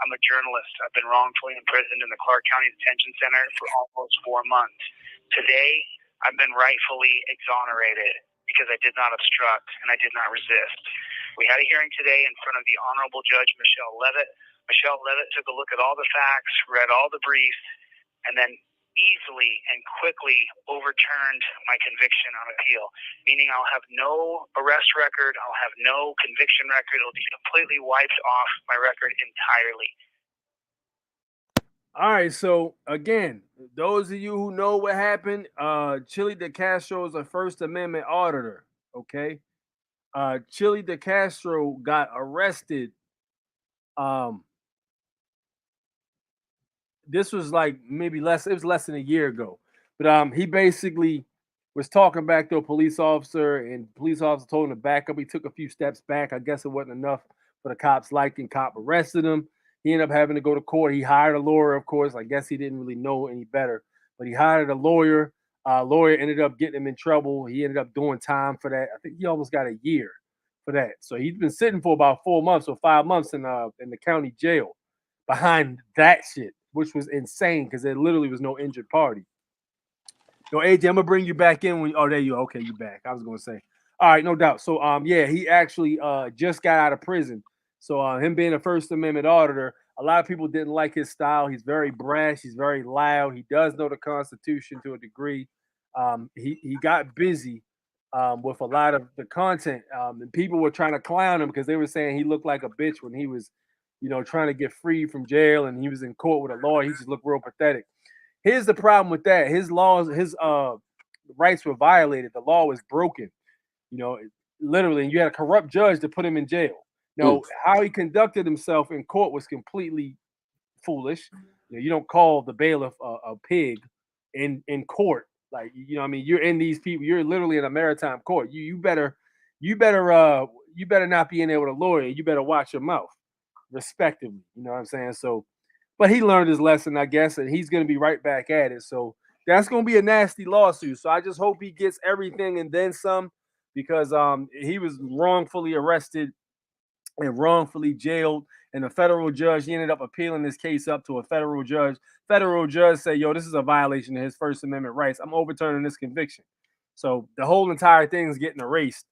I'm a journalist. I've been wrongfully imprisoned in the Clark County Detention Center for almost 4 months. Today, I've been rightfully exonerated because I did not obstruct and I did not resist. We had a hearing today in front of the Honorable Judge Michelle Levitt. Michelle Levitt took a look at all the facts, read all the briefs, and then easily and quickly overturned my conviction on appeal, meaning I'll have no arrest record, I'll have no conviction record, it'll be completely wiped off my record entirely. All right, so again, those of you who know what happened, Chili De Castro is a First Amendment auditor, okay? Chili De Castro got arrested. This was like maybe less than a year ago. But he basically was talking back to a police officer, and police officer told him to back up. He took a few steps back. I guess it wasn't enough for the cops liked him. Cop arrested him. He ended up having to go to court. He hired a lawyer, of course. I guess he didn't really know any better, but he hired a lawyer. Lawyer ended up getting him in trouble. He ended up doing time for that. I think he almost got a year for that. So he's been sitting for about 4 months or 5 months in the county jail behind that shit, which was insane because there literally was no injured party. Yo, AJ, I'm gonna bring you back in when. Oh, there you are. Okay, you back. I was gonna say. All right, no doubt. So, yeah, he actually just got out of prison. So, him being a First Amendment auditor, a lot of people didn't like his style. He's very brash. He's very loud. He does know the Constitution to a degree. He got busy with a lot of the content, and people were trying to clown him because they were saying he looked like a bitch when he was, trying to get free from jail, and he was in court with a lawyer. He just looked real pathetic. Here's the problem with that. His laws, his rights were violated. The law was broken, literally. And you had a corrupt judge to put him in jail. How he conducted himself in court was completely foolish. You don't call the bailiff a pig in court. Like, you're in these people. You're literally in a maritime court. You better not be in there with a lawyer. You better watch your mouth, respectively. You know what I'm saying? So. But he learned his lesson, I guess, and he's going to be right back at it. So that's going to be a nasty lawsuit. So I just hope he gets everything and then some, because he was wrongfully arrested and wrongfully jailed. And the federal judge, he ended up appealing this case up to a federal judge. Federal judge said, yo, this is a violation of his First Amendment rights. I'm overturning this conviction. So the whole entire thing is getting erased.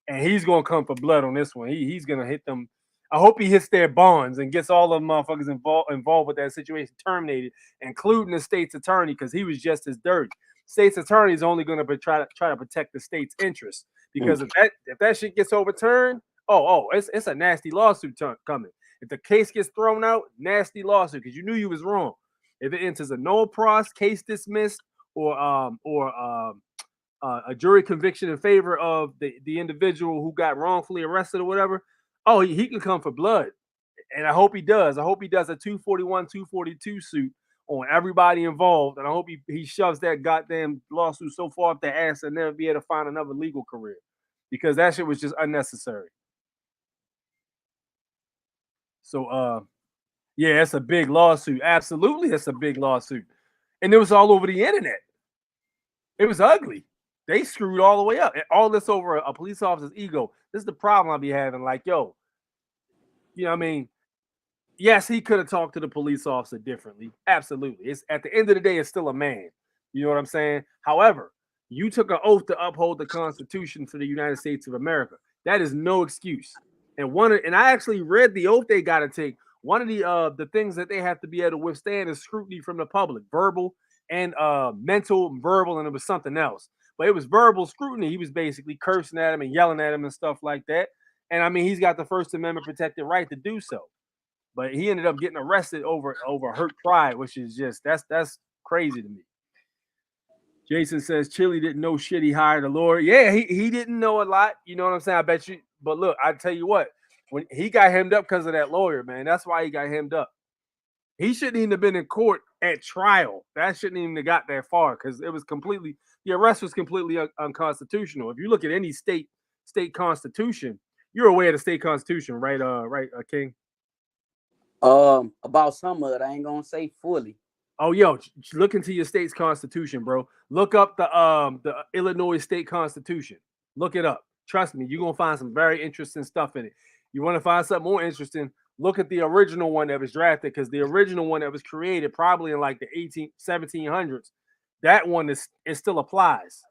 And he's going to come for blood on this one. He's going to hit them. I hope he hits their bonds and gets all of them motherfuckers involved with that situation terminated, including the state's attorney, because he was just as dirty. State's attorney is only going to try to protect the state's interests, because if that shit gets overturned, it's a nasty lawsuit coming. If the case gets thrown out, nasty lawsuit, because you knew you was wrong. If it enters a no pros, case dismissed, or a jury conviction in favor of the individual who got wrongfully arrested or whatever, he can come for blood. And I hope he does. I hope he does a 241, 242 suit on everybody involved. And I hope he shoves that goddamn lawsuit so far up their ass and never be able to find another legal career, because that shit was just unnecessary. So, yeah, it's a big lawsuit. Absolutely, it's a big lawsuit. And it was all over the internet. It was ugly. They screwed all the way up. And all this over a police officer's ego. This is the problem I'll be having. Like, yo, you know what I mean? Yes, he could have talked to the police officer differently. Absolutely. It's at the end of the day, it's still a man. You know what I'm saying? However, you took an oath to uphold the Constitution for the United States of America. That is no excuse. And I actually read the oath they got to take. One of the things that they have to be able to withstand is scrutiny from the public, verbal and mental, verbal, and it was something else. But it was verbal scrutiny. He was basically cursing at him and yelling at him and stuff like that. And I mean, he's got the First Amendment protected right to do so. But he ended up getting arrested over hurt pride, which is just that's crazy to me. Jason says Chili didn't know shit. He hired a lawyer. Yeah, he didn't know a lot. You know what I'm saying? I bet you. But look, I tell you what, when he got hemmed up because of that lawyer, man, that's why he got hemmed up. He shouldn't even have been in court at trial. That shouldn't even have got that far because it was completely the arrest was completely unconstitutional. If you look at any state constitution, you're aware of the state constitution, right? King. About some of it, I ain't gonna say fully. Oh, yo, look into your state's constitution, bro. Look up the Illinois state constitution. Look it up. Trust me, you're gonna find some very interesting stuff in it. You want to find something more interesting? Look at the original one that was drafted, because the original one that was created probably in like the 1700s, that one it still applies.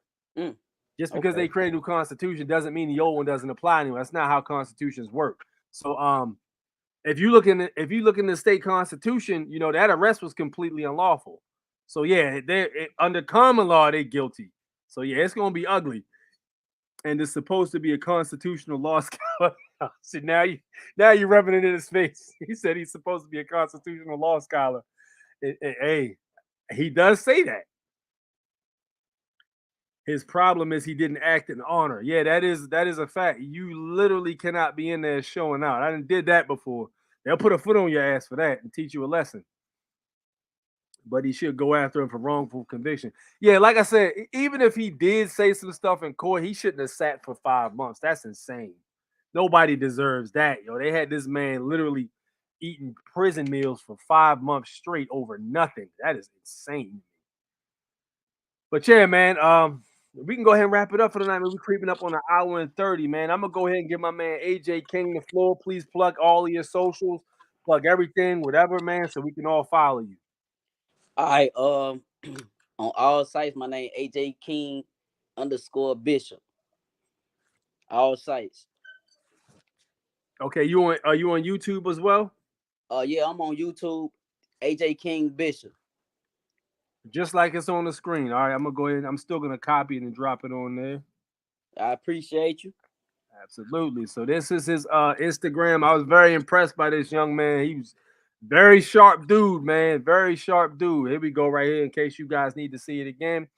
Just because they create a new constitution doesn't mean the old one doesn't apply anymore. That's not how constitutions work. So if you look in the state constitution, you know that arrest was completely unlawful. So yeah, under common law they're guilty. So yeah, it's gonna be ugly. And it's supposed to be a constitutional law scholar. So now you're rubbing it in his face. He said he's supposed to be a constitutional law scholar. Hey, he does say that. His problem is he didn't act in honor. Yeah, that is a fact. You literally cannot be in there showing out. I did that before. They'll put a foot on your ass for that and teach you a lesson. But he should go after him for wrongful conviction. Yeah, like I said, even if he did say some stuff in court, he shouldn't have sat for 5 months. That's insane. Nobody deserves that, yo. They had this man literally eating prison meals for 5 months straight over nothing. That is insane. But yeah, man, we can go ahead and wrap it up for the night. We're creeping up on an hour and 30, man. I'm gonna go ahead and give my man AJ King the floor. Please plug all of your socials, plug everything, whatever, man, so we can all follow you. All right, on all sites, my name AJ King _Bishop. All sites. Okay, are you on YouTube as well? Yeah, I'm on YouTube, AJ King Bishop. Just like it's on the screen. All right, I'm gonna go ahead. I'm still gonna copy it and drop it on there. I appreciate you. Absolutely. So this is his Instagram. I was very impressed by this young man. He was very sharp dude, man. Very sharp dude. Here we go right here in case you guys need to see it again.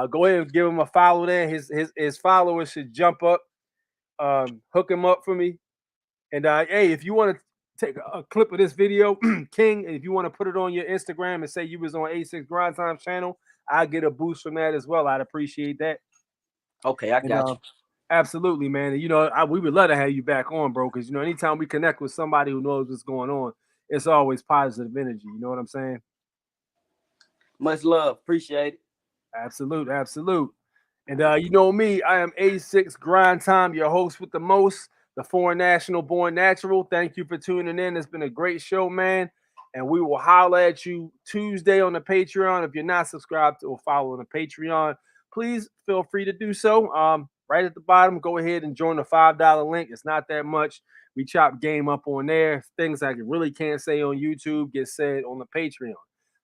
Go ahead and give him a follow there. His followers should jump up. Hook him up for me. And hey, if you want to take a clip of this video, King, if you want to put it on your Instagram and say you was on A6 Grind Time channel, I get a boost from that as well. I'd appreciate that. Okay, I got you. Absolutely, man. And, you know, we would love to have you back on, bro, because, you know, anytime we connect with somebody who knows what's going on, it's always positive energy. You know what I'm saying? Much love. Appreciate it. Absolute. And you know me, I am A6 Grind Time, your host with the most, the foreign national born natural. Thank you for tuning in. It's been a great show, man. And we will holler at you Tuesday on the Patreon. If you're not subscribed to or following the Patreon, please feel free to do so. Right at the bottom, go ahead and join the $5 link. It's not that much. We chop game up on there. Things I really can't say on YouTube get said on the Patreon.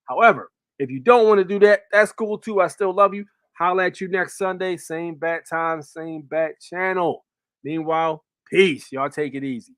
However, if you don't want to do that, that's cool too. I still love you. Holler at you next Sunday. Same bat time, same bat channel. Meanwhile, peace. Y'all take it easy.